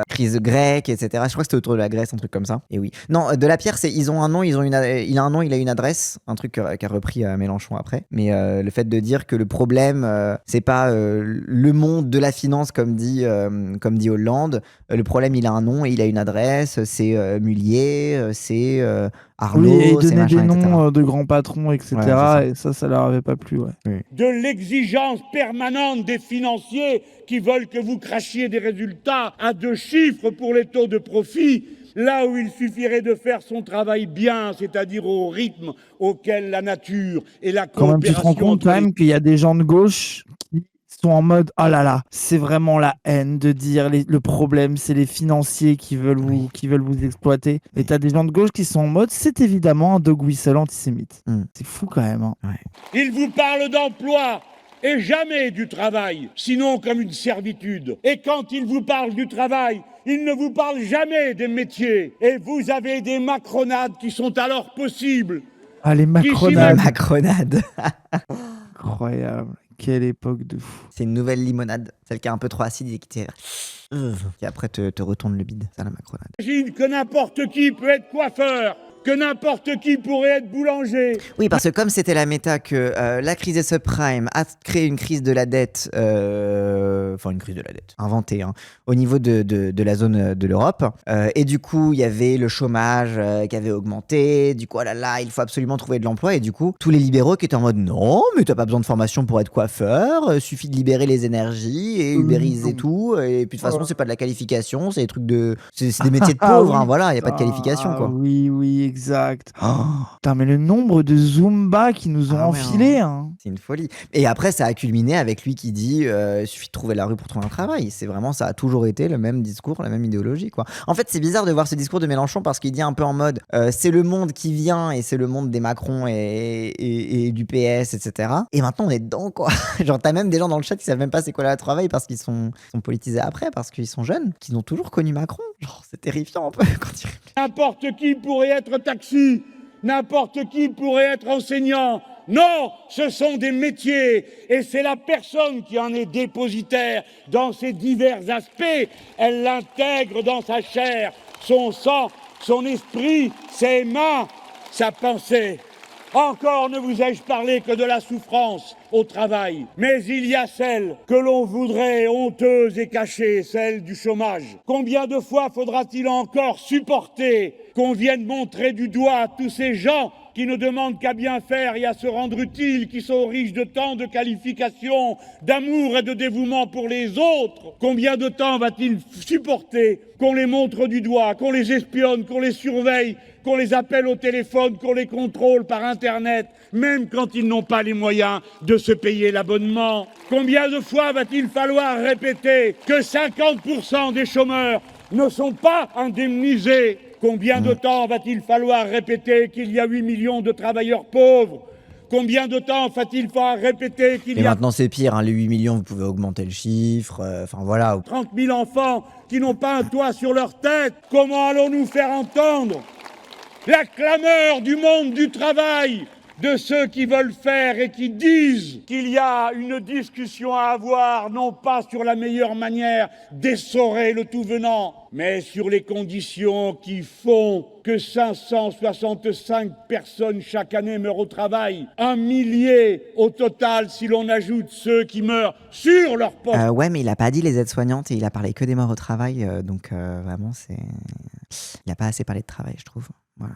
crise grecque, etc. Je crois que c'était autour de la Grèce, un truc comme ça. Et oui. Non, de la Pierre, ils ont un nom, il a un nom, il a une adresse, un truc qu'a repris Mélenchon après. Mais le fait de dire que le problème, c'est pas le monde de la finance comme dit Hollande. Le problème, il a un nom et il a une adresse. C'est Mullier, c'est Arnaud, Oui, et il c'est donnait machin, des etc. noms de grands patrons, etc. Ouais, c'est ça. Et ça leur avait pas plu, ouais. de l'exigence permanente des financiers qui veulent que vous crachiez des résultats à 2 chiffres pour les taux de profit, là où il suffirait de faire son travail bien, c'est-à-dire au rythme auquel la nature et la Quand même, tu te rends coopération... compte quand même qu'il y a des gens de gauche qui sont en mode oh là là, c'est vraiment la haine de dire le problème, c'est les financiers qui veulent vous exploiter. Et t'as des gens de gauche qui sont en mode c'est évidemment un dog whistle antisémite. C'est fou quand même. Hein. Il vous parle d'emploi et jamais du travail, sinon comme une servitude. Et quand il vous parle du travail, il ne vous parle jamais des métiers. Et vous avez des macronades qui sont alors possibles. Ah, les La macronades. macronade. Incroyable. Quelle époque de fou. C'est une nouvelle limonade, celle qui est un peu trop acide et qui après te retourne le bide. Ça, la macronade. J'imagine que n'importe qui peut être coiffeur, que n'importe qui pourrait être boulanger. Oui, parce que comme c'était la méta que la crise des subprimes a créé une crise de la dette, une crise de la dette, inventée, au niveau de la zone de l'Europe. Et du coup, il y avait le chômage qui avait augmenté. Du coup, oh là là, il faut absolument trouver de l'emploi. Et du coup, tous les libéraux qui étaient en mode non, mais t'as pas besoin de formation pour être coiffeur, suffit de libérer les énergies et ubériser tout. Et puis de toute façon, c'est pas de la qualification, c'est des trucs c'est des métiers de pauvres, oui. voilà, il y a pas de qualification, quoi. Oui, exact. Putain, mais le nombre de Zumba qui nous ont Ah ouais, enfilés. Hein. C'est une folie. Et après, ça a culminé avec lui qui dit il suffit de trouver la rue pour trouver un travail. C'est vraiment, ça a toujours été le même discours, la même idéologie, quoi. En fait, c'est bizarre de voir ce discours de Mélenchon parce qu'il dit un peu en mode c'est le monde qui vient et c'est le monde des Macron et du PS, etc. Et maintenant, on est dedans, quoi. Genre, t'as même des gens dans le chat qui savent même pas c'est quoi le travail parce qu'ils sont politisés après, parce qu'ils sont jeunes, qu'ils ont toujours connu Macron. Genre, c'est terrifiant un peu quand il... N'importe qui pourrait être taxi, n'importe qui pourrait être enseignant. Non, ce sont des métiers et c'est la personne qui en est dépositaire dans ses divers aspects. Elle l'intègre dans sa chair, son sang, son esprit, ses mains, sa pensée. Encore ne vous ai-je parlé que de la souffrance au travail, mais il y a celle que l'on voudrait honteuse et cachée, celle du chômage. Combien de fois faudra-t-il encore supporter qu'on vienne montrer du doigt tous ces gens qui ne demandent qu'à bien faire et à se rendre utiles, qui sont riches de tant de qualifications, d'amour et de dévouement pour les autres? Combien de temps va-t-il supporter qu'on les montre du doigt, qu'on les espionne, qu'on les surveille, qu'on les appelle au téléphone, qu'on les contrôle par Internet, même quand ils n'ont pas les moyens de se payer l'abonnement? Combien de fois va-t-il falloir répéter que 50% des chômeurs ne sont pas indemnisés? Combien de temps va-t-il falloir répéter qu'il y a 8 millions de travailleurs pauvres? Combien de temps va-t-il falloir répéter qu'il Et y a maintenant, c'est pire, les 8 millions, vous pouvez augmenter le chiffre, voilà. 30 000 enfants qui n'ont pas un toit sur leur tête? Comment allons-nous faire entendre la clameur du monde du travail de ceux qui veulent faire et qui disent qu'il y a une discussion à avoir, non pas sur la meilleure manière d'essorer le tout venant, mais sur les conditions qui font que 565 personnes chaque année meurent au travail, 1 millier au total si l'on ajoute ceux qui meurent sur leur poste. Ouais, mais il a pas dit les aides-soignantes et il a parlé que des morts au travail, donc vraiment, il a pas assez parlé de travail, je trouve. Voilà.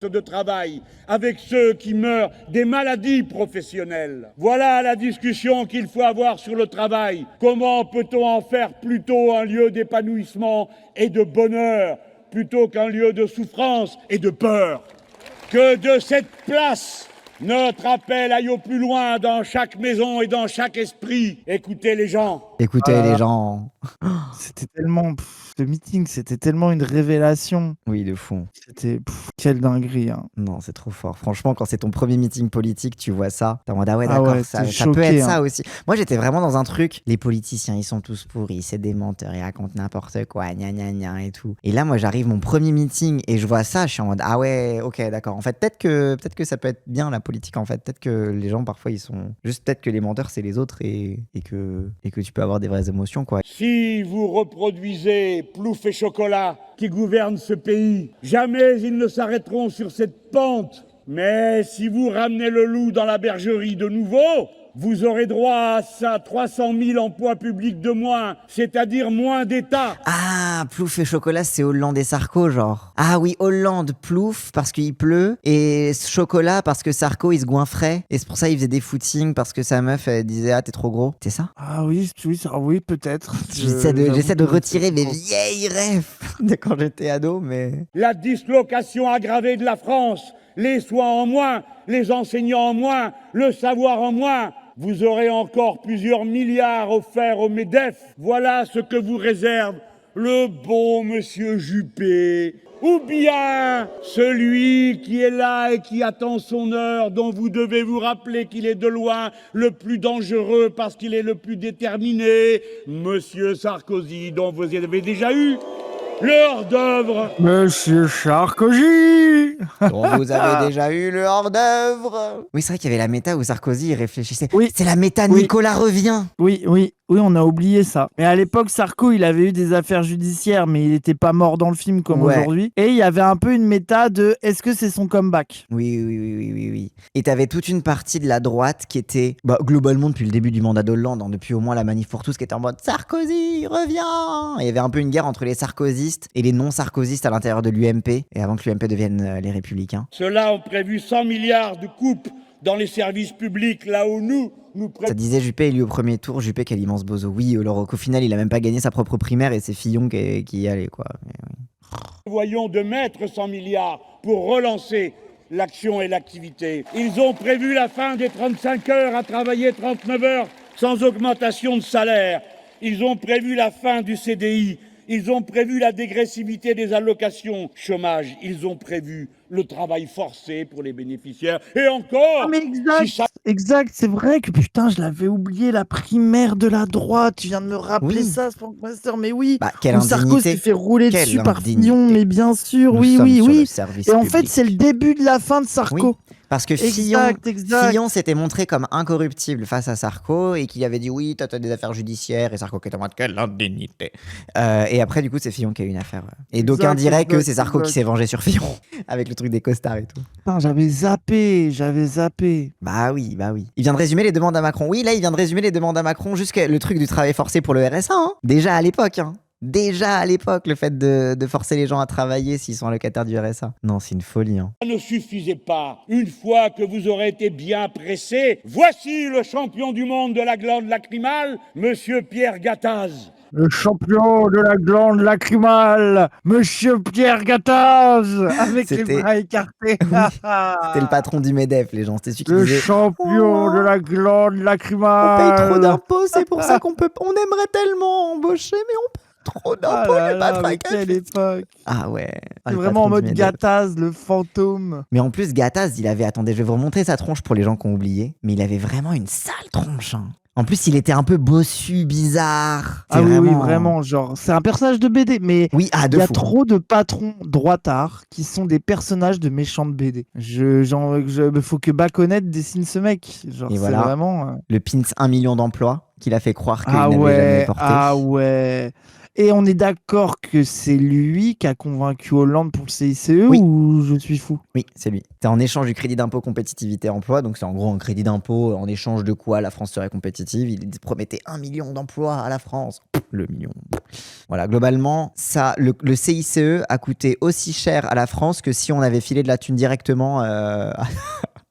De travail avec ceux qui meurent des maladies professionnelles. Voilà la discussion qu'il faut avoir sur le travail. Comment peut-on en faire plutôt un lieu d'épanouissement et de bonheur plutôt qu'un lieu de souffrance et de peur? Que de cette place, notre appel aille au plus loin dans chaque maison et dans chaque esprit. Écoutez les gens. Écoutez les gens. C'était tellement... ce meeting, c'était tellement une révélation. Oui, de fou. C'était... quelle dinguerie. Hein. Non, c'est trop fort. Franchement, quand c'est ton premier meeting politique, tu vois ça. T'es en mode, ah ouais, Ah d'accord, ouais, ça t'es peut être choqué, ça hein. aussi. Moi, j'étais vraiment dans un truc. Les politiciens, ils sont tous pourris. C'est des menteurs. Ils racontent n'importe quoi. Gna gna gna et tout. Et là, moi, j'arrive mon premier meeting et je vois ça. Je suis en mode, ah ouais, ok, d'accord. En fait, peut-être que ça peut être bien la politique. En fait, peut-être que les gens, parfois, ils sont. Juste peut-être que les menteurs, c'est les autres et que tu peux avoir des vraies émotions, quoi. Si vous reproduisez Plouf et Chocolat qui gouvernent ce pays, jamais ils ne s'arrêteront sur cette pente. Mais si vous ramenez le loup dans la bergerie de nouveau, vous aurez droit à 300 000 emplois publics de moins, c'est-à-dire moins d'État. Ah, Plouf et Chocolat, c'est Hollande et Sarko, genre. Ah oui, Hollande, Plouf, parce qu'il pleut, et Chocolat, parce que Sarko, il se goinfrait, et c'est pour ça il faisait des footings, parce que sa meuf, elle disait, ah, t'es trop gros. C'est ça? Ah oui, oui, peut-être. J'essaie de retirer mes vieilles rêves de quand j'étais ado, mais... La dislocation aggravée de la France, les soins en moins, les enseignants en moins, le savoir en moins. Vous aurez encore plusieurs milliards offerts au MEDEF. Voilà ce que vous réserve le bon monsieur Juppé. Ou bien celui qui est là et qui attend son heure, dont vous devez vous rappeler qu'il est de loin le plus dangereux parce qu'il est le plus déterminé, monsieur Sarkozy, dont vous avez déjà eu le hors-d'œuvre. Monsieur Sarkozy. Bon, vous avez déjà eu le hors-d'œuvre. Oui, c'est vrai qu'il y avait la méta où Sarkozy il réfléchissait. Oui. C'est la méta Oui. Nicolas revient. Oui, on a oublié ça. Mais à l'époque, Sarko, il avait eu des affaires judiciaires, mais il n'était pas mort dans le film comme Ouais. aujourd'hui. Et il y avait un peu une méta de est-ce que c'est son comeback? Oui. Et t'avais toute une partie de la droite qui était, globalement depuis le début du mandat d'Hollande, hein, depuis au moins la manif pour tous, qui était en mode Sarkozy, reviens. Et il y avait un peu une guerre entre les sarkozystes et les non-sarkozystes à l'intérieur de l'UMP, et avant que l'UMP devienne les Républicains. Ceux-là ont prévu 100 milliards de coupes dans les services publics, là où nous Ça disait Juppé élu au premier tour, Juppé quel immense bozo. Oui, alors qu'au final il a même pas gagné sa propre primaire et c'est Fillon qui y allait, quoi. Mais oui. voyons de mettre 100 milliards pour relancer l'action et l'activité. Ils ont prévu la fin des 35 heures à travailler 39 heures sans augmentation de salaire. Ils ont prévu la fin du CDI. Ils ont prévu la dégressivité des allocations chômage. Ils ont prévu le travail forcé pour les bénéficiaires. Et encore, Ah mais exact, si ça- exact, c'est vrai que putain, je l'avais oublié, la primaire de la droite. Tu viens de me rappeler Oui. ça, Master, mais oui. Quelle Où Sarko indignité. s'est fait rouler Quelle dessus par indignité. Fillon, mais bien sûr, Nous oui. sommes sur le service Et en fait, public. c'est le début de la fin de Sarko. Oui. Parce que Exact. Fillon s'était montré comme incorruptible face à Sarko et qu'il avait dit oui, t'as des affaires judiciaires et Sarko qui était en mode quelle indignité. Et après, du coup, c'est Fillon qui a eu une affaire. Et d'aucuns diraient que c'est Sarko qui s'est vengé sur Fillon avec le truc des costards et tout. Putain, j'avais zappé. Bah oui. Il vient de résumer les demandes à Macron. Oui, là, il vient de résumer les demandes à Macron jusqu'à le truc du travail forcé pour le RSA. Hein. Déjà à l'époque, le fait de forcer les gens à travailler s'ils sont allocataires du RSA. Non, c'est une folie. Hein. ne suffisait pas. Une fois que vous aurez été bien pressé, voici le champion du monde de la glande lacrymale, monsieur Pierre Gattaz. Le champion de la glande lacrymale, Monsieur Pierre Gattaz, avec les C'était- bras écartés. C'était le patron du MEDEF, les gens. C'était celui qui Le disait champion Oh, de la glande on lacrymale. paye trop d'impôts, c'est pour ça on aimerait tellement embaucher, mais on paye trop d'impôts, Ah le là patron là, mais est quelle époque. Ah ouais. C'est le vraiment en patron du mode MEDEF. Gattaz, le fantôme. Mais en plus, Gattaz, attendez, je vais vous remontrer sa tronche pour les gens qui ont oublié, mais il avait vraiment une sale tronche. Hein. En plus, il était un peu bossu, bizarre. Ah oui, oui, vraiment, genre, c'est un personnage de BD, mais Oui, il de y a fou. trop de patrons droitards qui sont des personnages de méchants de BD. Faut que Baconnet dessine ce mec. Genre, Et c'est voilà. vraiment. Le pins 1 million d'emplois qu'il a fait croire qu'il Ah n'avait jamais ouais, porté. ah ouais. Et on est d'accord que c'est lui qui a convaincu Hollande pour le CICE Oui. ou je suis fou? Oui, c'est lui. C'est en échange du crédit d'impôt compétitivité emploi. Donc, c'est en gros un crédit d'impôt en échange de quoi la France serait compétitive. Il promettait 1 million d'emplois à la France. Le million. Voilà, globalement, le CICE a coûté aussi cher à la France que si on avait filé de la thune directement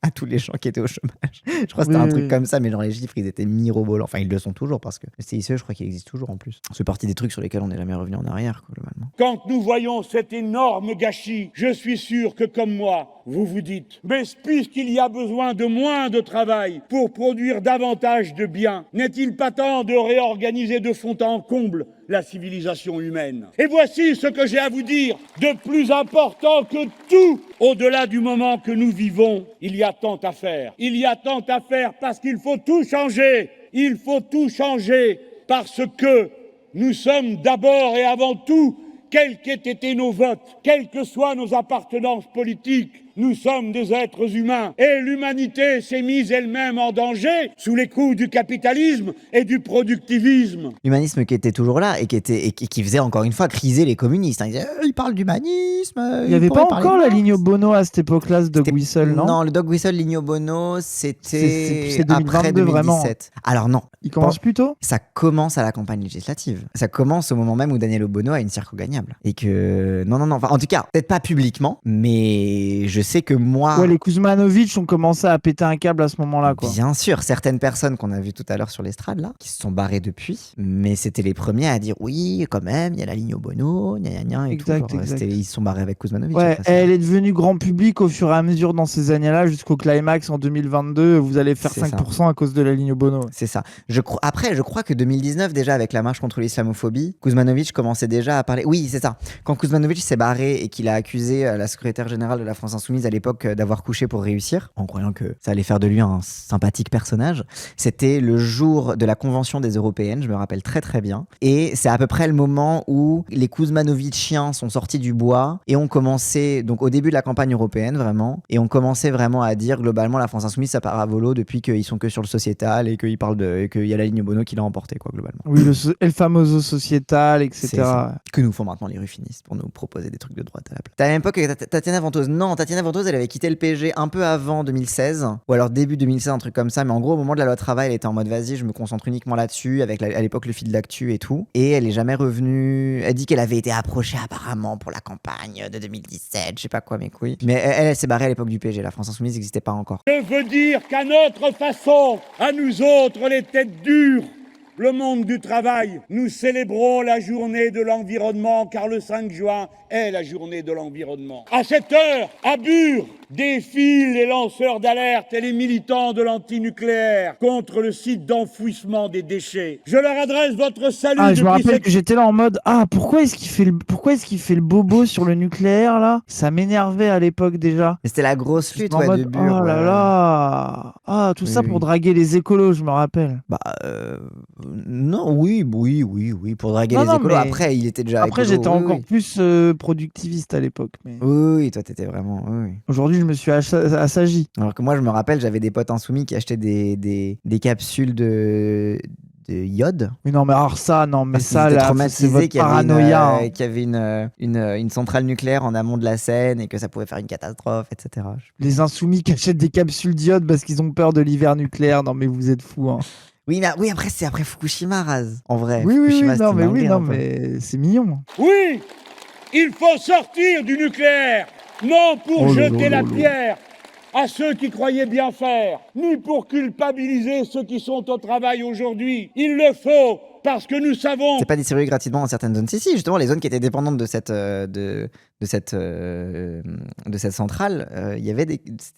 à tous les gens qui étaient au chômage. Je crois que c'était un Oui, truc oui. comme ça, mais genre les chiffres, ils étaient mirobolants. Enfin, ils le sont toujours parce que le CICE, je crois qu'il existe toujours en plus. C'est partie des trucs sur lesquels on n'est jamais revenu en arrière, quoi, globalement. Quand nous voyons cet énorme gâchis, je suis sûr que comme moi, vous vous dites, mais puisqu'il y a besoin de moins de travail pour produire davantage de biens, n'est-il pas temps de réorganiser de fond en comble la civilisation humaine? Et voici ce que j'ai à vous dire de plus important que tout. Au-delà du moment que nous vivons, il y a tant à faire. Il y a tant à faire parce qu'il faut tout changer. Il faut tout changer parce que nous sommes d'abord et avant tout, quels qu'aient été nos votes, quelles que soient nos appartenances politiques, nous sommes des êtres humains. Et l'humanité s'est mise elle-même en danger sous les coups du capitalisme et du productivisme. L'humanisme qui était toujours là et qui faisait encore une fois criser les communistes. Ils disaient, ils parlent d'humanisme. Il n'y avait pas encore la ligne Bono à cette époque-là, ce Dog C'était- Whistle, non? Non, le Dog Whistle, Ligno Bono, c'était C'est 2022 après 2017. Alors non, Il commence plus tôt? ça commence à la campagne législative. Ça commence au moment même où Daniel Obono a une circo gagnable. Et que... Non, enfin, en tout cas, peut-être pas publiquement, mais je sais que moi... Ouais, les Kuzmanovic ont commencé à péter un câble à ce moment-là, quoi. Bien sûr, certaines personnes qu'on a vues tout à l'heure sur l'estrade, là, qui se sont barrées depuis, mais c'était les premiers à dire oui, quand même, il y a la ligne Bono, gna et Exact, tout. Genre, exact. ils se sont barrés avec Kuzmanovic. Ouais, après ça. elle est devenue grand public au fur et à mesure dans ces années-là, jusqu'au climax en 2022. Vous allez faire C'est 5% à cause de la ligne Bono. C'est ça. Après, je crois que 2019, déjà, avec la marche contre l'islamophobie, Kuzmanovic commençait déjà à parler. Oui, c'est ça. Quand Kuzmanovic s'est barré et qu'il a accusé la secrétaire générale de la France Insoumise à l'époque d'avoir couché pour réussir, en croyant que ça allait faire de lui un sympathique personnage, c'était le jour de la convention des Européennes, je me rappelle très très bien. Et c'est à peu près le moment où les Kuzmanoviciens sont sortis du bois et ont commencé, donc au début de la campagne européenne, vraiment, et on commençait vraiment à dire globalement la France Insoumise, ça part à volo depuis qu'ils sont que sur le sociétal et qu'ils parlent et qu'il y a la ligne Bono qui l'a emporté, quoi, globalement. Oui, El Famoso Societal, etc. C'est ça. Que nous font maintenant les rufinistes pour nous proposer des trucs de droite à la place. T'as la même époque que Tatiana Ventose. Non, Tatiana Ventose, elle avait quitté le PSG un peu avant 2016, ou alors début 2016, un truc comme ça, mais en gros, au moment de la loi travail, elle était en mode vas-y, je me concentre uniquement là-dessus, avec à l'époque le fil d'actu et tout. Et elle est jamais revenue. Elle dit qu'elle avait été approchée apparemment pour la campagne de 2017, je sais pas quoi, mes couilles. Mais elle s'est barrée à l'époque du PSG, la France Insoumise n'existait pas encore. Je veux dire qu'à notre façon, à nous autres les têtes dures, le monde du travail, nous célébrons la journée de l'environnement car le 5 juin est la journée de l'environnement. À cette heure, à Bure, défilent les lanceurs d'alerte et les militants de l'antinucléaire contre le site d'enfouissement des déchets. Je leur adresse votre salut Ah, je me depuis rappelle cette... que j'étais là en mode pourquoi est-ce qu'il fait le bobo sur le nucléaire là? Ça m'énervait à l'époque déjà. Mais c'était la grosse J'étais lutte, en ouais, mode de Bure. oh là là. Tout ça Oui, pour oui. draguer les écolos, je me rappelle. Bah, non, oui, pour draguer Non, les non, écolos. mais Après, il était déjà Après, écolo, j'étais oui, encore oui. plus productiviste à l'époque. Mais Oui, toi, t'étais vraiment. Oui. aujourd'hui, je me suis assagi. Alors que moi, je me rappelle, j'avais des potes insoumis qui achetaient des capsules de iode. Oui, non, mais alors ça, non, mais Parce qu'ils ça, étaient là, c'est traumatisés votre qu'il y avait, paranoïa. Hein. qu'il y avait une centrale nucléaire en amont de la Seine et que ça pouvait faire une catastrophe, etc. Les insoumis qui achètent des capsules d'iode parce qu'ils ont peur de l'hiver nucléaire. Non, mais vous êtes fous. Hein. Oui, après, c'est après Fukushima, Raz. En vrai. Oui, Fukushima, non, c'était mais une oui, dinguerie, non, un peu. mais c'est mignon. Oui, il faut sortir du nucléaire, non pour Oh là jeter là la là. pierre à ceux qui croyaient bien faire, ni pour culpabiliser ceux qui sont au travail aujourd'hui. Il le faut parce que nous savons... C'est pas distribué gratuitement dans certaines zones. Si, justement, les zones qui étaient dépendantes de de cette centrale,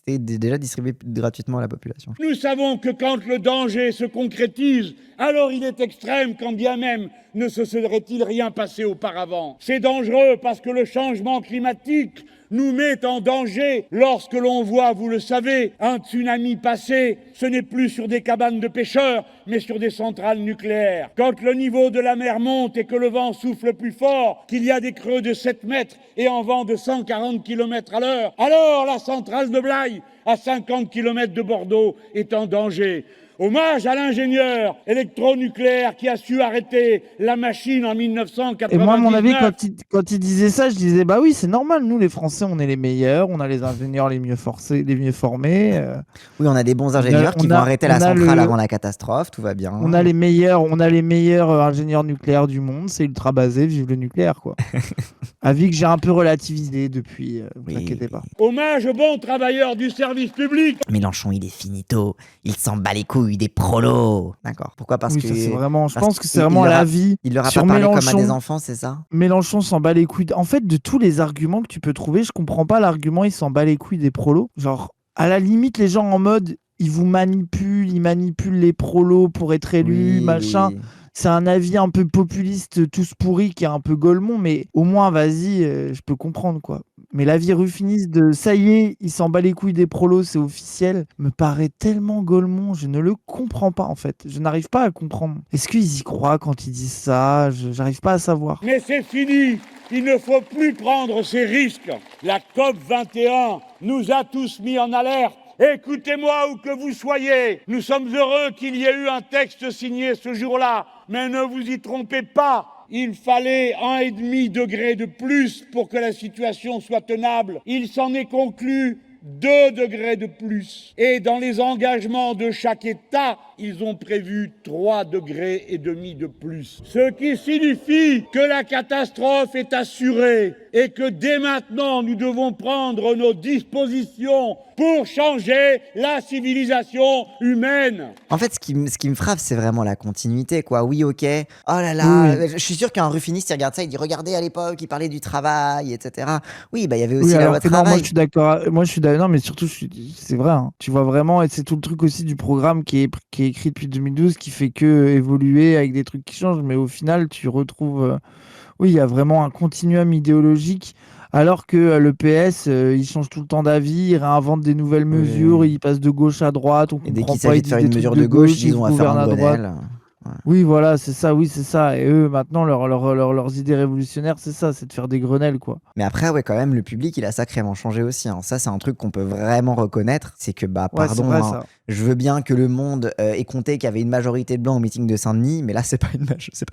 c'était déjà distribué gratuitement à la population. Nous savons que quand le danger se concrétise, alors il est extrême, quand bien même ne se serait-il rien passé auparavant. C'est dangereux parce que le changement climatique nous met en danger lorsque l'on voit, vous le savez, un tsunami passer. Ce n'est plus sur des cabanes de pêcheurs, mais sur des centrales nucléaires. Quand le niveau de la mer monte et que le vent souffle plus fort, qu'il y a des creux de 7 mètres et un vent de 140 km à l'heure, alors la centrale de Blaye, à 50 km de Bordeaux, est en danger. Hommage à l'ingénieur électronucléaire qui a su arrêter la machine en 1999. Et moi, à mon avis, quand il disait ça, je disais, bah oui, c'est normal, nous les Français, on est les meilleurs, on a les ingénieurs les mieux formés. Oui, on a des bons ingénieurs qui vont arrêter la centrale avant la catastrophe, tout va bien. On a les meilleurs ingénieurs nucléaires du monde, c'est ultra basé, vive le nucléaire, quoi. Avis que j'ai un peu relativisé depuis, vous inquiétez pas. Hommage aux bons travailleurs du service public. Mélenchon, il est finito, il s'en bat les couilles des prolos. D'accord. Pourquoi? Parce que c'est vraiment, je parce pense que c'est vraiment la vie. Il leur a sur pas parlé Mélenchon, comme à des enfants, c'est ça? Mélenchon s'en bat les couilles. En fait, de tous les arguments que tu peux trouver, je comprends pas l'argument il s'en bat les couilles des prolos. Genre, à la limite, les gens en mode, ils vous manipulent, ils manipulent les prolos pour être élus, machin. Oui. C'est un avis un peu populiste, tous pourris, qui est un peu golemon, mais au moins, vas-y, je peux comprendre, quoi. Mais l'avis ruffiniste de ça y est, il s'en bat les couilles des prolos, c'est officiel, me paraît tellement golemon, je ne le comprends pas, en fait. Je n'arrive pas à comprendre. Est-ce qu'ils y croient quand ils disent ça? J'arrive pas à savoir. Mais c'est fini. Il ne faut plus prendre ces risques. La COP 21 nous a tous mis en alerte. Écoutez-moi où que vous soyez, nous sommes heureux qu'il y ait eu un texte signé ce jour-là, mais ne vous y trompez pas, il fallait 1,5 degré de plus pour que la situation soit tenable. Il s'en est conclu 2 degrés de plus. Et dans les engagements de chaque État, ils ont prévu 3,5 degrés de plus. Ce qui signifie que la catastrophe est assurée et que dès maintenant, nous devons prendre nos dispositions pour changer la civilisation humaine. En fait, ce qui me frappe, c'est vraiment la continuité, quoi. Oui, ok. Oh là là, je suis sûr qu'un rufiniste, il regarde ça, il dit, regardez, à l'époque, il parlait du travail, etc. Oui, bah, il y avait aussi la loi travail. Moi, je suis d'accord. Non, mais surtout, c'est vrai. Hein. Tu vois vraiment, et c'est tout le truc aussi du programme qui est écrit depuis 2012, qui fait que évoluer avec des trucs qui changent. Mais au final, tu retrouves... oui, il y a vraiment un continuum idéologique. Alors que le PS, il change tout le temps d'avis, il réinvente des nouvelles mesures, il passe de gauche à droite. Et dès qu'il s'agit de faire une mesure de gauche, ils ont à faire un Grenelle. Ouais. Oui, voilà, c'est ça. Et eux, maintenant, leurs idées révolutionnaires, c'est ça, c'est de faire des Grenelles, quoi. Mais après, ouais, quand même, le public, il a sacrément changé aussi. Hein. Ça, c'est un truc qu'on peut vraiment reconnaître. C'est que, pardon, vrai, hein, je veux bien que le monde ait compté qu'il y avait une majorité de blancs au meeting de Saint-Denis, mais là, c'est pas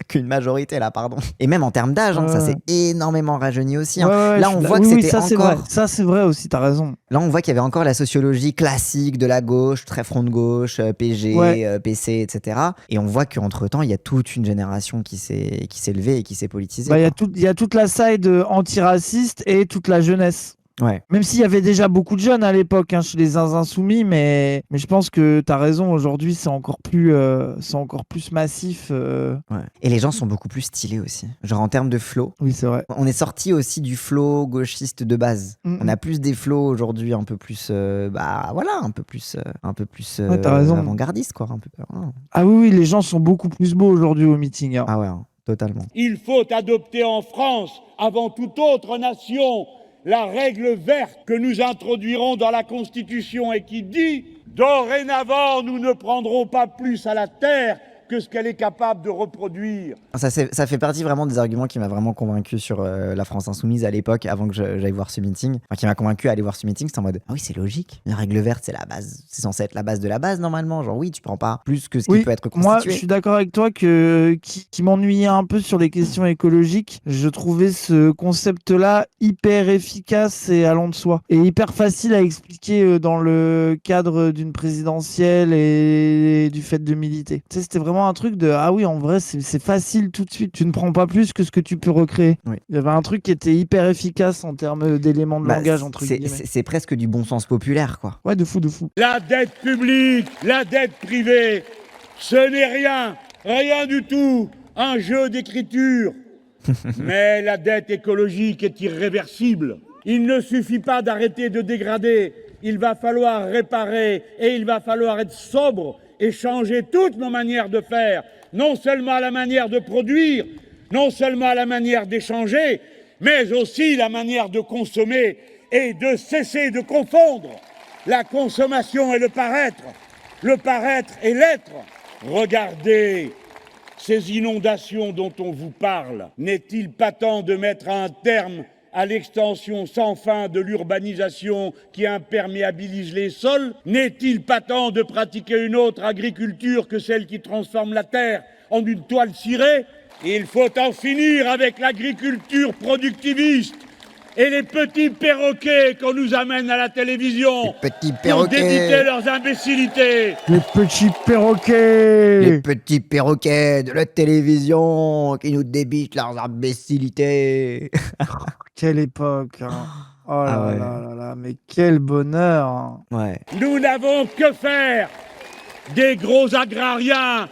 qu'une majorité, là, pardon. Et même en termes d'âge, ça s'est énormément rajeuni aussi. Hein. Là, on voit que c'était encore... Ça, c'est vrai aussi, t'as raison. Là, on voit qu'il y avait encore la sociologie classique de la gauche, très front de gauche, PG, PC, etc. Et on voit qu'entre-temps, il y a toute une génération qui s'est levée et qui s'est politisée. Il y a toute la side antiraciste et toute la jeunesse. Ouais. Même s'il y avait déjà beaucoup de jeunes à l'époque chez les insoumis, mais je pense que tu as raison, aujourd'hui c'est encore plus massif. Ouais. Et les gens sont beaucoup plus stylés aussi. Genre en termes de flow. Oui, c'est vrai. On est sorti aussi du flow gauchiste de base. On a plus des flows aujourd'hui un peu plus un peu plus avant-gardiste, quoi. Un peu. Ah oui, les gens sont beaucoup plus beaux aujourd'hui au meeting. Hein. Ah ouais, totalement. Il faut adopter en France, avant toute autre nation, la règle verte que nous introduirons dans la Constitution et qui dit « Dorénavant, nous ne prendrons pas plus à la terre que ce qu'elle est capable de reproduire. » Ça fait partie vraiment des arguments qui m'a vraiment convaincu sur la France Insoumise à l'époque, avant que j'aille voir ce meeting. Enfin, qui m'a convaincu à aller voir ce meeting, c'était en mode « Ah oui, c'est logique, la règle verte, c'est la base. C'est censé être la base de la base, normalement. Genre oui, tu prends pas plus que ce qui peut être constitué. » Moi, je suis d'accord avec toi qui m'ennuyait un peu sur les questions écologiques. Je trouvais ce concept-là hyper efficace et allant de soi. Et hyper facile à expliquer dans le cadre d'une présidentielle et du fait de militer. Tu sais, c'était vraiment un truc de ah oui, en vrai c'est facile tout de suite, tu ne prends pas plus que ce que tu peux recréer. Oui. Il y avait un truc qui était hyper efficace en termes d'éléments de langage entre guillemets. C'est presque du bon sens populaire, quoi. Ouais, de fou. La dette publique, la dette privée, ce n'est rien du tout, un jeu d'écriture. Mais la dette écologique est irréversible. Il ne suffit pas d'arrêter de dégrader. Il va falloir réparer et il va falloir être sobre et changer toutes nos manières de faire. Non seulement la manière de produire, non seulement la manière d'échanger, mais aussi la manière de consommer et de cesser de confondre la consommation et le paraître et l'être. Regardez ces inondations dont on vous parle. N'est-il pas temps de mettre un terme à l'extension sans fin de l'urbanisation qui imperméabilise les sols? N'est-il pas temps de pratiquer une autre agriculture que celle qui transforme la terre en une toile cirée? Il faut en finir avec l'agriculture productiviste et les petits perroquets qu'on nous amène à la télévision Les petits pour perroquets. débiter leurs imbécilités. Les petits perroquets. Les petits perroquets de la télévision qui nous débitent leurs imbécilités. Quelle époque, hein. Oh là Ah ouais. là là là, mais quel bonheur, hein. Ouais. Nous n'avons que faire des gros agrariens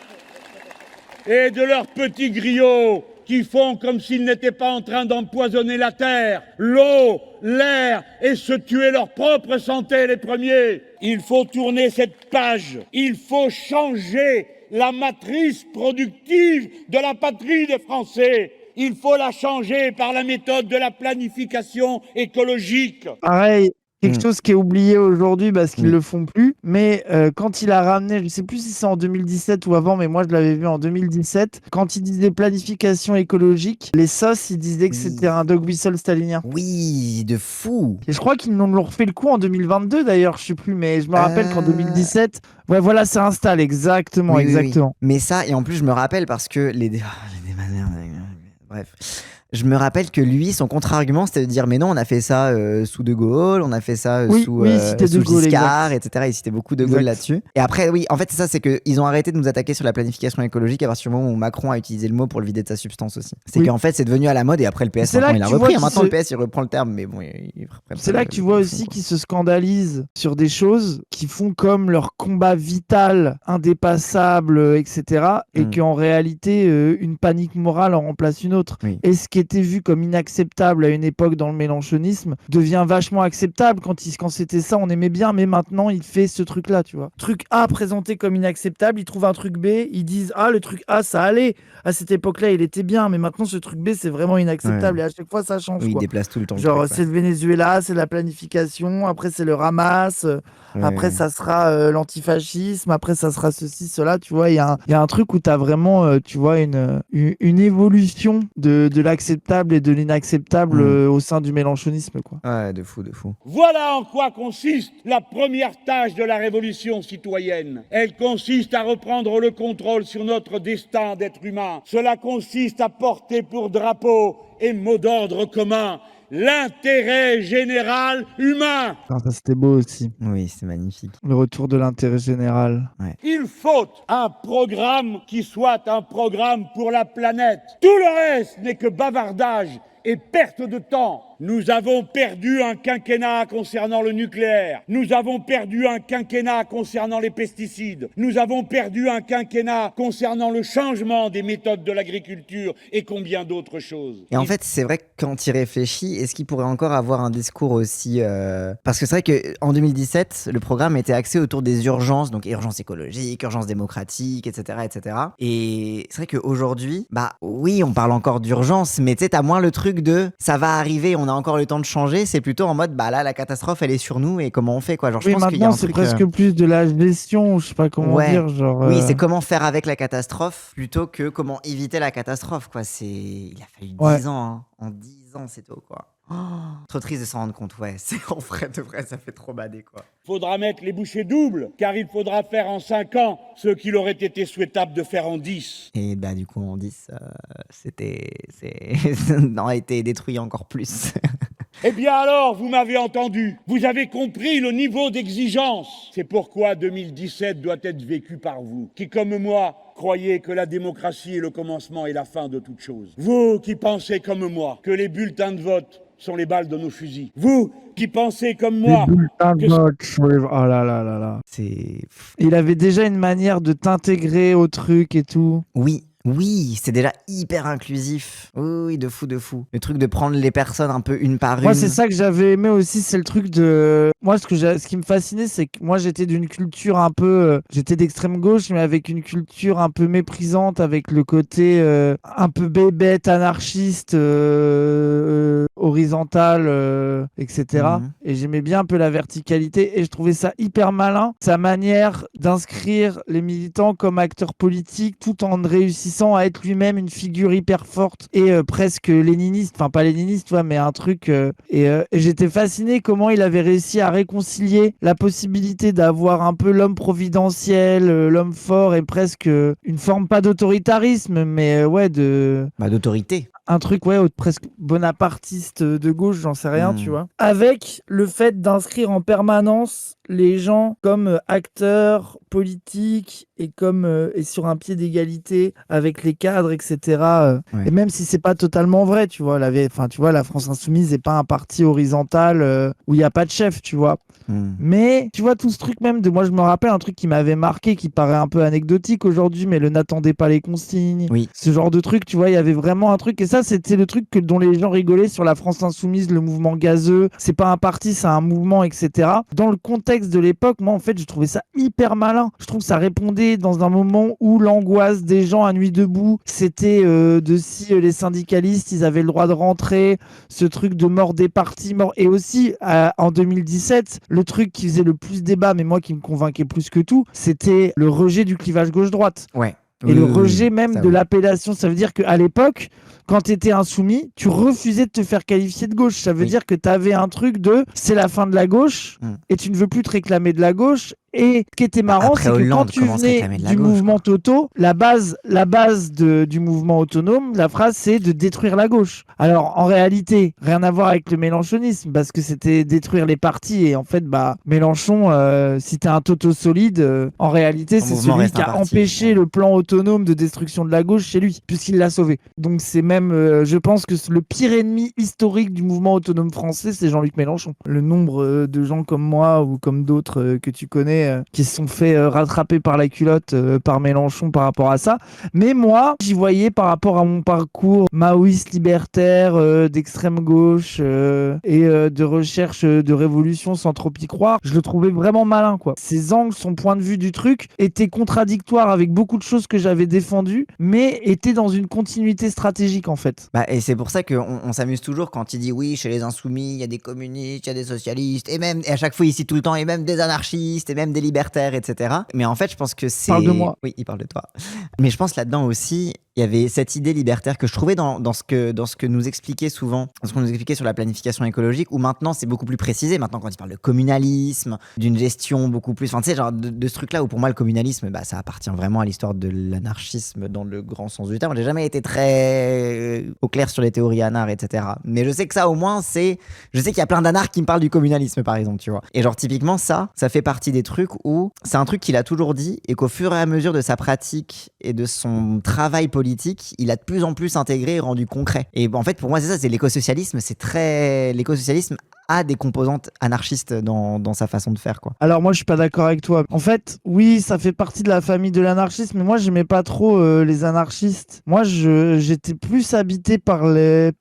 et de leurs petits griots qui font comme s'ils n'étaient pas en train d'empoisonner la terre, l'eau, l'air et se tuer leur propre santé les premiers. Il faut tourner cette page. Il faut changer la matrice productive de la patrie des Français. Il faut la changer par la méthode de la planification écologique. Pareil, quelque Mm. chose qui est oublié aujourd'hui parce qu'ils Oui. le font plus. Mais quand il a ramené, je sais plus si c'est en 2017 ou avant, mais moi je l'avais vu en 2017, quand il disait planification écologique, les sauces, ils disaient que Oui. c'était un dog whistle stalinien. Oui, de fou. Et je crois qu'ils nous l'ont refait le coup en 2022 d'ailleurs, je sais plus, mais je me rappelle qu'en 2017, ouais voilà, ça installe, exactement, Oui, oui, oui. exactement. Mais ça, et en plus, je me rappelle parce que les bref. Je me rappelle que lui, son contre-argument, c'était de dire mais non, on a fait ça sous De Gaulle, on a fait ça Oui, sous, oui, c'était sous De Gaulle, Giscard, etc. Il citait beaucoup De Gaulle Exact. là-dessus. Et après, oui, en fait, c'est ça, c'est qu'ils ont arrêté de nous attaquer sur la planification écologique à partir du moment où Macron a utilisé le mot pour le vider de sa substance aussi. C'est Oui. qu'en fait, c'est devenu à la mode et après le PS, C'est là maintenant, il que a tu vois repris. qu'il Maintenant, se- le PS, il reprend le terme, mais bon, ils reprennent C'est pas là le- que tu vois le aussi fond, qu'ils se scandalisent sur des choses qui font comme leur combat vital, indépassable, etc. Et Mm. qu'en réalité, une panique morale en remplace une autre. Oui. Et ce qui était vu comme inacceptable à une époque dans le mélenchonisme devient vachement acceptable. Quand c'était ça, on aimait bien, mais maintenant, il fait ce truc-là, tu vois. Truc A présenté comme inacceptable, ils trouvent un truc B, ils disent « Ah, le truc A, ça allait. À cette époque-là, il était bien, mais maintenant, ce truc B, c'est vraiment inacceptable. Ouais. Et à chaque fois, ça change, Oui, il quoi. déplace tout le temps. le Genre, truc, c'est le Venezuela, c'est la planification, après c'est le ramasse, après ça sera l'antifascisme, après ça sera ceci, cela, tu vois. Il y a un truc où tu as vraiment, tu vois, une évolution de l'acceptable et de l'inacceptable au sein du mélenchonisme, quoi. Ouais, de fou, de fou. Voilà en quoi consiste la première tâche de la révolution citoyenne. Elle consiste à reprendre le contrôle sur notre destin d'être humain. Cela consiste à porter pour drapeau et mot d'ordre commun l'intérêt général humain. Ah, ça, c'était beau aussi. Oui, c'est magnifique. Le retour de l'intérêt général. Il faut un programme qui soit un programme pour la planète. Tout le reste n'est que bavardage et perte de temps. Nous avons perdu un quinquennat concernant le nucléaire. Nous avons perdu un quinquennat concernant les pesticides. Nous avons perdu un quinquennat concernant le changement des méthodes de l'agriculture et combien d'autres choses. Et en fait, c'est vrai que quand il réfléchit, est-ce qu'il pourrait encore avoir un discours aussi... Parce que c'est vrai qu'en 2017, le programme était axé autour des urgences, donc urgence écologique, urgence démocratique, etc. etc. Et c'est vrai qu'aujourd'hui, bah oui, on parle encore d'urgence, mais tu sais, t'as moins le truc de ça va arriver, on a encore le temps de changer. C'est plutôt en mode, bah là, la catastrophe, elle est sur nous et comment on fait, quoi. Genre, je Oui, pense qu'il y a un maintenant, c'est truc, presque plus de la gestion, je sais pas comment Ouais. dire, genre... Oui, c'est comment faire avec la catastrophe plutôt que comment éviter la catastrophe, quoi. Il a fallu 10 Ouais. ans, hein. En 10 ans, c'est tout, quoi. Oh, trop triste de s'en rendre compte, ouais. C'est en vrai, de vrai, ça fait trop bader, quoi. Il faudra mettre les bouchées doubles, car il faudra faire en 5 ans ce qu'il aurait été souhaitable de faire en 10. Et bah, du coup, en 10, non, a été détruit encore plus. Eh bien alors, vous m'avez entendu. Vous avez compris le niveau d'exigence. C'est pourquoi 2017 doit être vécu par vous, qui, comme moi, croyez que la démocratie est le commencement et la fin de toute chose. Vous qui pensez comme moi que les bulletins de vote sont les balles de nos fusils. Vous qui pensez comme moi... Les bulletins de que- vote, oh là là là là. C'est... Il avait déjà une manière de t'intégrer au truc et tout. Oui, Oui, c'est déjà hyper inclusif. Oui, de fou, de fou. Le truc de prendre les personnes un peu une par une. Moi, c'est ça que j'avais aimé aussi, c'est le truc de. Moi, ce qui me fascinait, c'est que moi, j'étais d'une culture un peu. J'étais d'extrême gauche, mais avec une culture un peu méprisante, avec le côté un peu bébête, anarchiste, horizontal, etc. Mhm. Et j'aimais bien un peu la verticalité, et je trouvais ça hyper malin, sa manière d'inscrire les militants comme acteurs politiques, tout en réussissant à être lui-même une figure hyper forte et presque léniniste, enfin pas léniniste, tu vois, mais un truc. Et j'étais fasciné comment il avait réussi à réconcilier la possibilité d'avoir un peu l'homme providentiel, l'homme fort et presque une forme pas d'autoritarisme, mais ouais, D'autorité. un truc presque bonapartiste de gauche, j'en sais rien, tu Hmm. vois. Avec le fait d'inscrire en permanence les gens comme acteurs politiques et comme et sur un pied d'égalité avec les cadres, etc. Ouais. Et même si c'est pas totalement vrai, tu vois, tu vois, la France Insoumise n'est pas un parti horizontal où il y a pas de chef, tu vois. Hmm. Mais tu vois tout ce truc même de moi je me rappelle un truc qui m'avait marqué qui paraît un peu anecdotique aujourd'hui mais le n'attendez pas les consignes. Oui. Ce genre de truc, tu vois, il y avait vraiment un truc et ça c'était le truc dont les gens rigolaient sur la France Insoumise, le mouvement gazeux, c'est pas un parti, c'est un mouvement, etc. Dans le contexte de l'époque, moi en fait je trouvais ça hyper malin. Je trouve que ça répondait dans un moment où l'angoisse des gens à nuit debout c'était de si les syndicalistes ils avaient le droit de rentrer, ce truc de mort des partis, mort. Et aussi en 2017 le truc qui faisait le plus débat, mais moi qui me convainquait plus que tout, c'était le rejet du clivage gauche-droite. Ouais. Et le rejet même Ça, de oui. l'appellation. Ça veut dire qu'à l'époque, quand tu étais insoumis, tu refusais de te faire qualifier de gauche. Ça veut Oui. dire que tu avais un truc de c'est la fin de la gauche Mm. et tu ne veux plus te réclamer de la gauche. Et ce qui était marrant, après c'est que quand Hollande, tu comment se venais réclamer de la du gauche, mouvement quoi. Toto, la base du mouvement autonome, la phrase c'est de détruire la gauche. Alors en réalité, rien à voir avec le mélenchonisme, parce que c'était détruire les partis. Et en fait, Mélenchon, si t'es un Toto solide, en réalité, Son c'est mouvement celui reste qui un a parti, empêché ouais. le plan autonome de destruction de la gauche chez lui, puisqu'il l'a sauvé. Donc c'est même, je pense que le pire ennemi historique du mouvement autonome français, c'est Jean-Luc Mélenchon. Le nombre de gens comme moi ou comme d'autres que tu connais qui se sont fait rattraper par la culotte par Mélenchon par rapport à ça. Mais moi, j'y voyais par rapport à mon parcours maoïste libertaire, d'extrême gauche et de recherche de révolution sans trop y croire, je le trouvais vraiment malin, quoi. Ses angles, son point de vue du truc était contradictoire avec beaucoup de choses que j'avais défendues, mais était dans une continuité stratégique, en fait. Et c'est pour ça qu'on s'amuse toujours quand il dit oui, chez les insoumis, il y a des communistes, il y a des socialistes, et à chaque fois ici tout le temps, et même des anarchistes, et même des libertaires, etc. Mais en fait, je pense que c'est... Parle de moi. Oui, il parle de toi. Mais je pense là-dedans aussi, il y avait cette idée libertaire que je trouvais dans ce que nous expliquait souvent, ce qu'on nous expliquait sur la planification écologique, où maintenant c'est beaucoup plus précisé. Maintenant, quand il parle de communalisme, d'une gestion beaucoup plus, enfin, tu sais, genre de ce truc-là où pour moi le communalisme, ça appartient vraiment à l'histoire de l'anarchisme dans le grand sens du terme. J'ai jamais été très au clair sur les théories anards, etc. Mais je sais que ça, au moins, je sais qu'il y a plein d'anards qui me parlent du communalisme, par exemple, tu vois. Et genre, typiquement, ça fait partie des trucs où c'est un truc qu'il a toujours dit et qu'au fur et à mesure de sa pratique et de son travail politique, il a de plus en plus intégré et rendu concret. Et en fait, pour moi, c'est ça, c'est l'écosocialisme. L'écosocialisme a des composantes anarchistes dans sa façon de faire, quoi. Alors moi je suis pas d'accord avec toi. En fait, oui, ça fait partie de la famille de l'anarchisme, mais moi j'aimais pas trop les anarchistes. Moi j'étais plus habité par les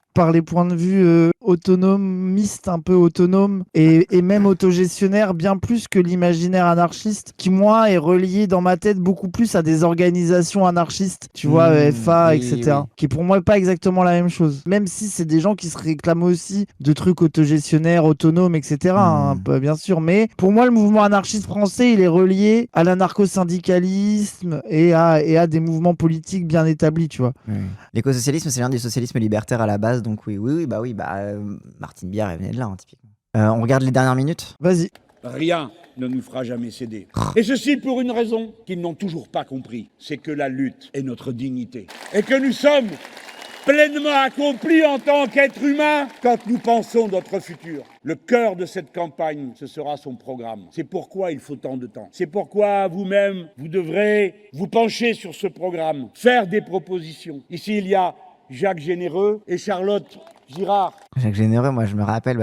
points de vue autonomistes, un peu autonomes et même autogestionnaires, bien plus que l'imaginaire anarchiste, qui moi est relié dans ma tête beaucoup plus à des organisations anarchistes, tu vois, FA, oui, etc. oui. Qui pour moi est pas exactement la même chose. Même si c'est des gens qui se réclament aussi de trucs autogestionnaires, autonomes, etc. hein, bien sûr. Mais pour moi, le mouvement anarchiste français, il est relié à l'anarcho-syndicalisme et à des mouvements politiques bien établis, tu vois. Oui. L'écosocialisme, c'est l'un du socialisme libertaire à la base, donc oui, Martine Biard, elle venait de là, hein, typiquement. On regarde les dernières minutes. Vas-y. Rien ne nous fera jamais céder. Et ceci pour une raison qu'ils n'ont toujours pas compris, c'est que la lutte est notre dignité. Et que nous sommes pleinement accomplis en tant qu'êtres humains quand nous pensons notre futur. Le cœur de cette campagne, ce sera son programme. C'est pourquoi il faut tant de temps. C'est pourquoi vous-même, vous devrez vous pencher sur ce programme, faire des propositions. Ici, il y a Jacques Généreux et Charlotte Girard. Jacques Généreux, moi je me rappelle,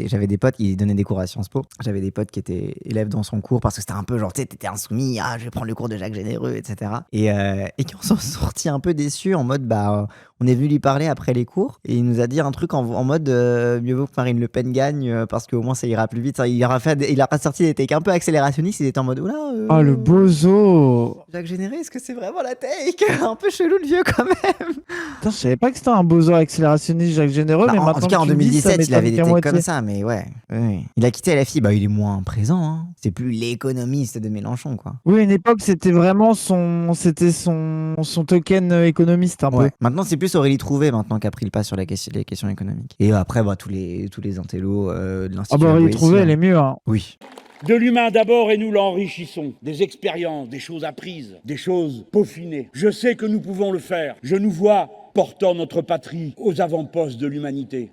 j'avais des potes qui donnaient des cours à Sciences Po. J'avais des potes qui étaient élèves dans son cours parce que c'était un peu genre, tu sais, t'étais insoumis, je vais prendre le cours de Jacques Généreux, etc. Et qui en sont sortis un peu déçus en mode, on est venu lui parler après les cours et il nous a dit un truc en mode, mieux vaut que Marine Le Pen gagne parce qu'au moins ça ira plus vite. Il a sorti des takes un peu accélérationnistes, il était en mode, oula. Oh, le bozo. Jacques Généreux, est-ce que c'est vraiment la take? Un peu chelou le vieux quand même. Putain, je savais pas que c'était un bozo accélérationniste, Jacques Généreux, mais En maintenant tout cas, que en tu le dis, ça 2017, il avait m'étonne des qu'à takes moitié. comme ça, mais ouais. Oui. Il a quitté LFI, il est moins présent. Hein. C'est plus l'économiste de Mélenchon, quoi. Oui, à une époque, c'était vraiment son token économiste, un peu. Maintenant, c'est plus Aurélie Trouvé maintenant qui a pris le pas sur les questions économiques. Et après, tous les intellos de l'Institut. Ah bah, Aurélie Trouvé, elle est mieux, hein. Oui. De l'humain d'abord et nous l'enrichissons. Des expériences, des choses apprises, des choses peaufinées. Je sais que nous pouvons le faire. Je nous vois portant notre patrie aux avant-postes de l'humanité.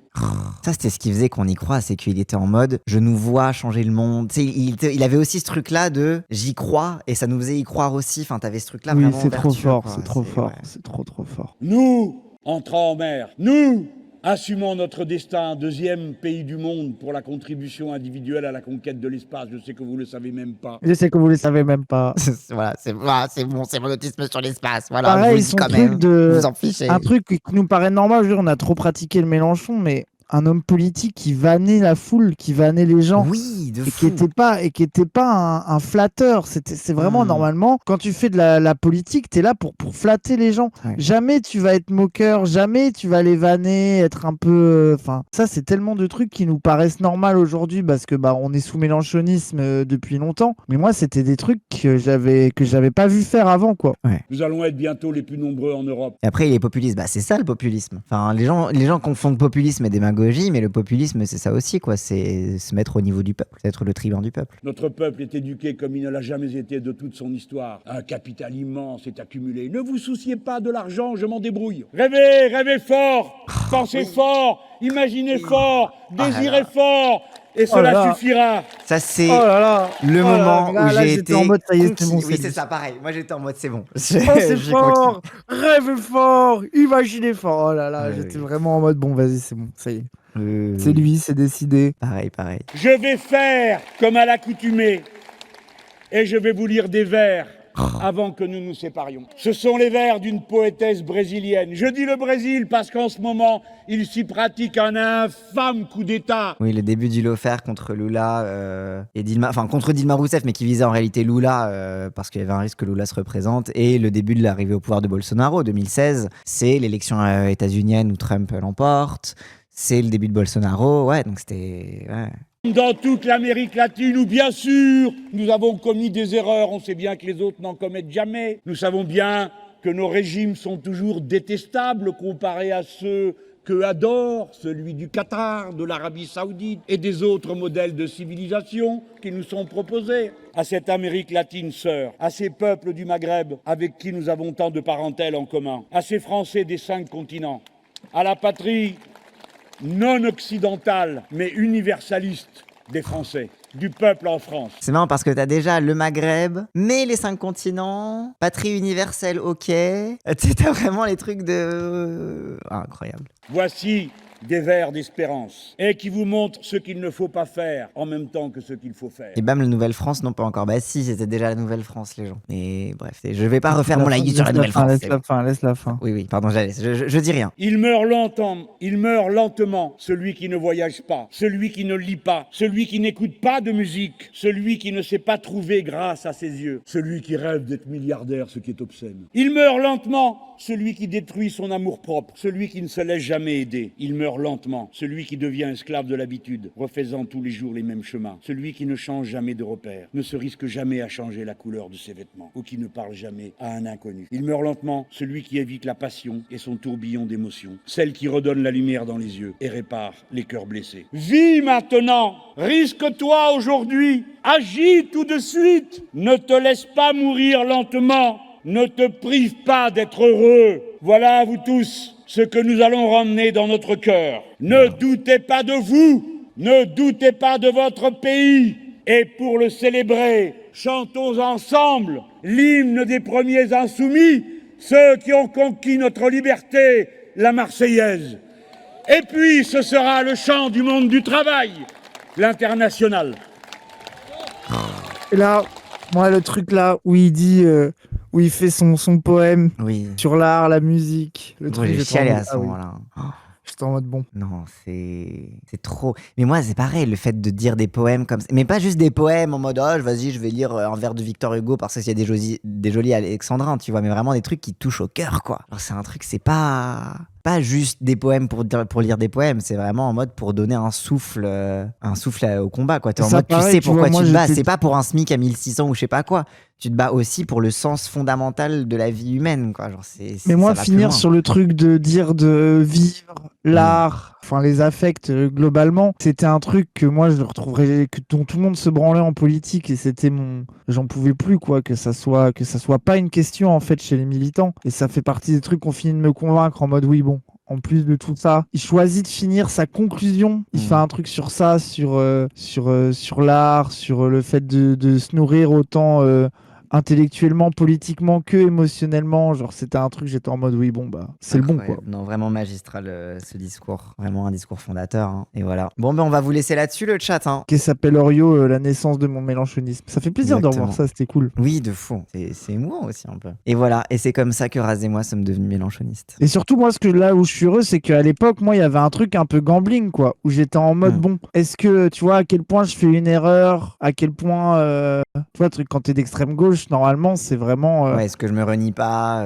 Ça, c'était ce qui faisait qu'on y croit, c'est qu'il était en mode je nous vois changer le monde. Tu sais, il avait aussi ce truc-là de j'y crois et ça nous faisait y croire aussi. Enfin, t'avais ce truc-là Oui, vraiment. c'est trop vertueux, fort, quoi. c'est trop fort, ouais. c'est trop fort. Nous, entrant en mer, nous, assumons notre destin, deuxième pays du monde pour la contribution individuelle à la conquête de l'espace. Je sais que vous le savez même pas. Je sais que vous le savez même pas. C'est bon, c'est mon autisme sur l'espace. Voilà, Pareil, je vous le dis son quand truc même. de- Vous en fichez. Un truc qui nous paraît normal, je veux dire, on a trop pratiqué le Mélenchon, mais un homme politique qui vannait la foule, qui vannait les gens. Oui, de Et fou. qui était pas un flatteur. C'est vraiment normalement, quand tu fais de la politique, t'es là pour flatter les gens. Ouais. Jamais tu vas être moqueur, jamais tu vas les vanner, être un peu. Enfin, ça, c'est tellement de trucs qui nous paraissent normaux aujourd'hui parce que on est sous mélenchonisme depuis longtemps. Mais moi, c'était des trucs que j'avais pas vu faire avant, quoi. Nous allons être bientôt les plus nombreux en Europe. Et après, il est populiste. C'est ça le populisme. Enfin, les gens confondent populisme et démagogie, mais le populisme, c'est ça aussi, quoi. C'est se mettre au niveau du peuple, c'est être le tribun du peuple. Notre peuple est éduqué comme il ne l'a jamais été de toute son histoire. Un capital immense est accumulé. Ne vous souciez pas de l'argent, je m'en débrouille. Rêvez, rêvez fort, pensez fort, imaginez fort, désirez fort, et Oh là cela là. suffira. Ça, c'est Oh là là. le Oh là moment là, où là, j'ai j'étais été en mode, ça y est, c'est bon, conquis. Oui, c'est c'est bon. ça, pareil. Moi, j'étais en mode, c'est bon. Oh, c'est J'ai fort, conquis. rêve fort, imaginez fort. Oh là là, Ouais, j'étais oui. vraiment en mode, bon, vas-y, c'est bon, ça y est. Oui. C'est lui, c'est décidé. Pareil. Je vais faire comme à l'accoutumée, et je vais vous lire des vers avant que nous nous séparions. Ce sont les vers d'une poétesse brésilienne. Je dis le Brésil parce qu'en ce moment, il s'y pratique un infâme coup d'État. Oui, le début du Lawfare contre Lula et Dilma, enfin contre Dilma Rousseff, mais qui visait en réalité Lula parce qu'il y avait un risque que Lula se représente. Et le début de l'arrivée au pouvoir de Bolsonaro, 2016, c'est l'élection états-unienne où Trump l'emporte. C'est le début de Bolsonaro, ouais, donc c'était... Ouais. Dans toute l'Amérique latine, où bien sûr, nous avons commis des erreurs, on sait bien que les autres n'en commettent jamais. Nous savons bien que nos régimes sont toujours détestables comparés à ceux que adore celui du Qatar, de l'Arabie Saoudite et des autres modèles de civilisation qui nous sont proposés. À cette Amérique latine sœur, à ces peuples du Maghreb avec qui nous avons tant de parentèle en commun, à ces Français des 5 continents, à la patrie non occidentale mais universaliste des Français, du peuple en France. C'est marrant parce que t'as déjà le Maghreb, mais les 5 continents, patrie universelle, ok. T'as vraiment les trucs de... incroyable. Voici des vers d'espérance et qui vous montrent ce qu'il ne faut pas faire en même temps que ce qu'il faut faire. Et bam, la Nouvelle-France, non pas encore. Bah si, c'était déjà la Nouvelle-France, les gens. Mais bref, je vais pas refaire mon laïus sur la Nouvelle-France. Laisse la fin. Oui, pardon, je dis rien. Il meurt lentement, celui qui ne voyage pas, celui qui ne lit pas, celui qui n'écoute pas de musique, celui qui ne s'est pas trouvé grâce à ses yeux, celui qui rêve d'être milliardaire, ce qui est obscène. Il meurt lentement, celui qui détruit son amour-propre, celui qui ne se laisse jamais aider. Il meurt lentement, celui qui devient esclave de l'habitude, refaisant tous les jours les mêmes chemins, celui qui ne change jamais de repère, ne se risque jamais à changer la couleur de ses vêtements, ou qui ne parle jamais à un inconnu. Il meurt lentement, celui qui évite la passion et son tourbillon d'émotions, celle qui redonne la lumière dans les yeux et répare les cœurs blessés. Vis maintenant, risque-toi aujourd'hui, agis tout de suite, ne te laisse pas mourir lentement, ne te prive pas d'être heureux. Voilà à vous tous ce que nous allons ramener dans notre cœur. Ne doutez pas de vous, ne doutez pas de votre pays. Et pour le célébrer, chantons ensemble l'hymne des premiers insoumis, ceux qui ont conquis notre liberté, la Marseillaise. Et puis, ce sera le chant du monde du travail, l'international. Et là, moi, le truc là où il dit, où il fait son poème Oui. sur l'art, la musique, le Moi, truc. j'ai j'étais en chialé mode, à ce ah oui. moment-là. Oh, J'étais en mode bon. non, c'est trop. Mais moi, c'est pareil, le fait de dire des poèmes comme ça. Mais pas juste des poèmes en mode, oh, vas-y, je vais lire un vers de Victor Hugo parce qu'il y a des jolis alexandrins, tu vois, mais vraiment des trucs qui touchent au cœur, quoi. Alors, c'est un truc, c'est pas juste des poèmes pour lire des poèmes, c'est vraiment en mode pour donner un souffle au combat, quoi. T'es en Ça, mode, pareil, tu sais tu vois, pourquoi moi, tu te bats. j'étais- C'est pas pour un SMIC à 1600 ou je sais pas quoi. Tu te bats aussi pour le sens fondamental de la vie humaine, quoi. Genre, Mais moi, ça va plus finir loin. sur le truc de dire de vivre l'art, enfin les affects globalement, c'était un truc que moi je retrouverais, dont tout le monde se branlait en politique et c'était j'en pouvais plus quoi, que ça soit pas une question en fait chez les militants. Et ça fait partie des trucs qu'on finit de me convaincre en mode oui bon. En plus de tout ça, il choisit de finir sa conclusion. Il fait un truc sur ça, sur l'art, sur le fait de se nourrir autant intellectuellement, politiquement que émotionnellement. Genre, c'était un truc, j'étais en mode oui, bon, bah, c'est le bon quoi. Incroyable. Non, vraiment magistral ce discours. Vraiment un discours fondateur. Hein. Et voilà. Bon, ben on va vous laisser là-dessus le chat. Hein. Qui s'appelle Orio, la naissance de mon mélanchonisme. Ça fait plaisir de revoir Exactement. ça, c'était cool. Oui, de fou. C'est émouvant aussi un peu. Et voilà. Et c'est comme ça que Raz et moi sommes devenus mélanchonistes. Et surtout, moi, là où je suis heureux, c'est qu'à l'époque, moi, il y avait un truc un peu gambling, quoi, où j'étais en mode, bon, est-ce que, tu vois, à quel point je fais une erreur, à quel point, tu vois, le truc, quand t'es d'extrême gauche, normalement, c'est vraiment... Ouais, est-ce que je me renie pas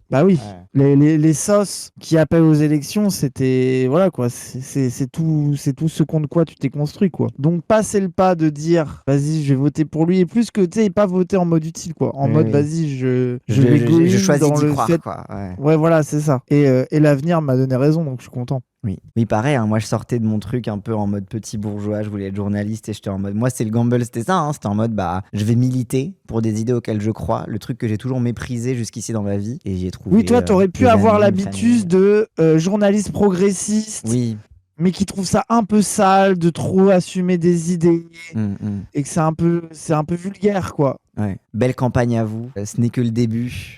Bah oui, Ouais. les sauces qui appellent aux élections, c'était voilà quoi, c'est tout ce contre quoi tu t'es construit quoi. Donc passer le pas de dire vas-y je vais voter pour lui et plus que tu sais pas voter en mode utile quoi, en Oui, mode oui. vas-y je vais go je in choisis dans d'y le croire, fait. quoi. Ouais. Ouais voilà c'est ça. Et l'avenir m'a donné raison donc je suis content. Oui. Oui, pareil, hein, moi je sortais de mon truc un peu en mode petit bourgeois, je voulais être journaliste et j'étais en mode, moi c'est le gamble, c'était ça, hein, c'était en mode, bah je vais militer pour des idées auxquelles je crois, le truc que j'ai toujours méprisé jusqu'ici dans ma vie et j'y ai trouvé. Oui toi t'aurais pu des avoir amis, une l'habitude famille. de journaliste progressiste. Oui. Mais qui trouve ça un peu sale de trop assumer des idées et que c'est un peu vulgaire quoi. Ouais. Belle campagne à vous, ce n'est que le début.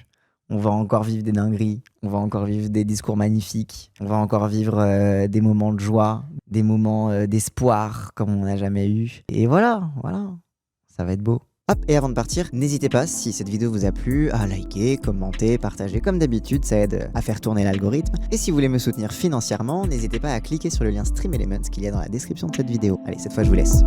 On va encore vivre des dingueries, on va encore vivre des discours magnifiques, on va encore vivre des moments de joie, des moments d'espoir comme on n'a jamais eu. Et voilà, ça va être beau. Hop, et avant de partir, n'hésitez pas, si cette vidéo vous a plu, à liker, commenter, partager comme d'habitude, ça aide à faire tourner l'algorithme. Et si vous voulez me soutenir financièrement, n'hésitez pas à cliquer sur le lien Stream Elements qu'il y a dans la description de cette vidéo. Allez, cette fois je vous laisse.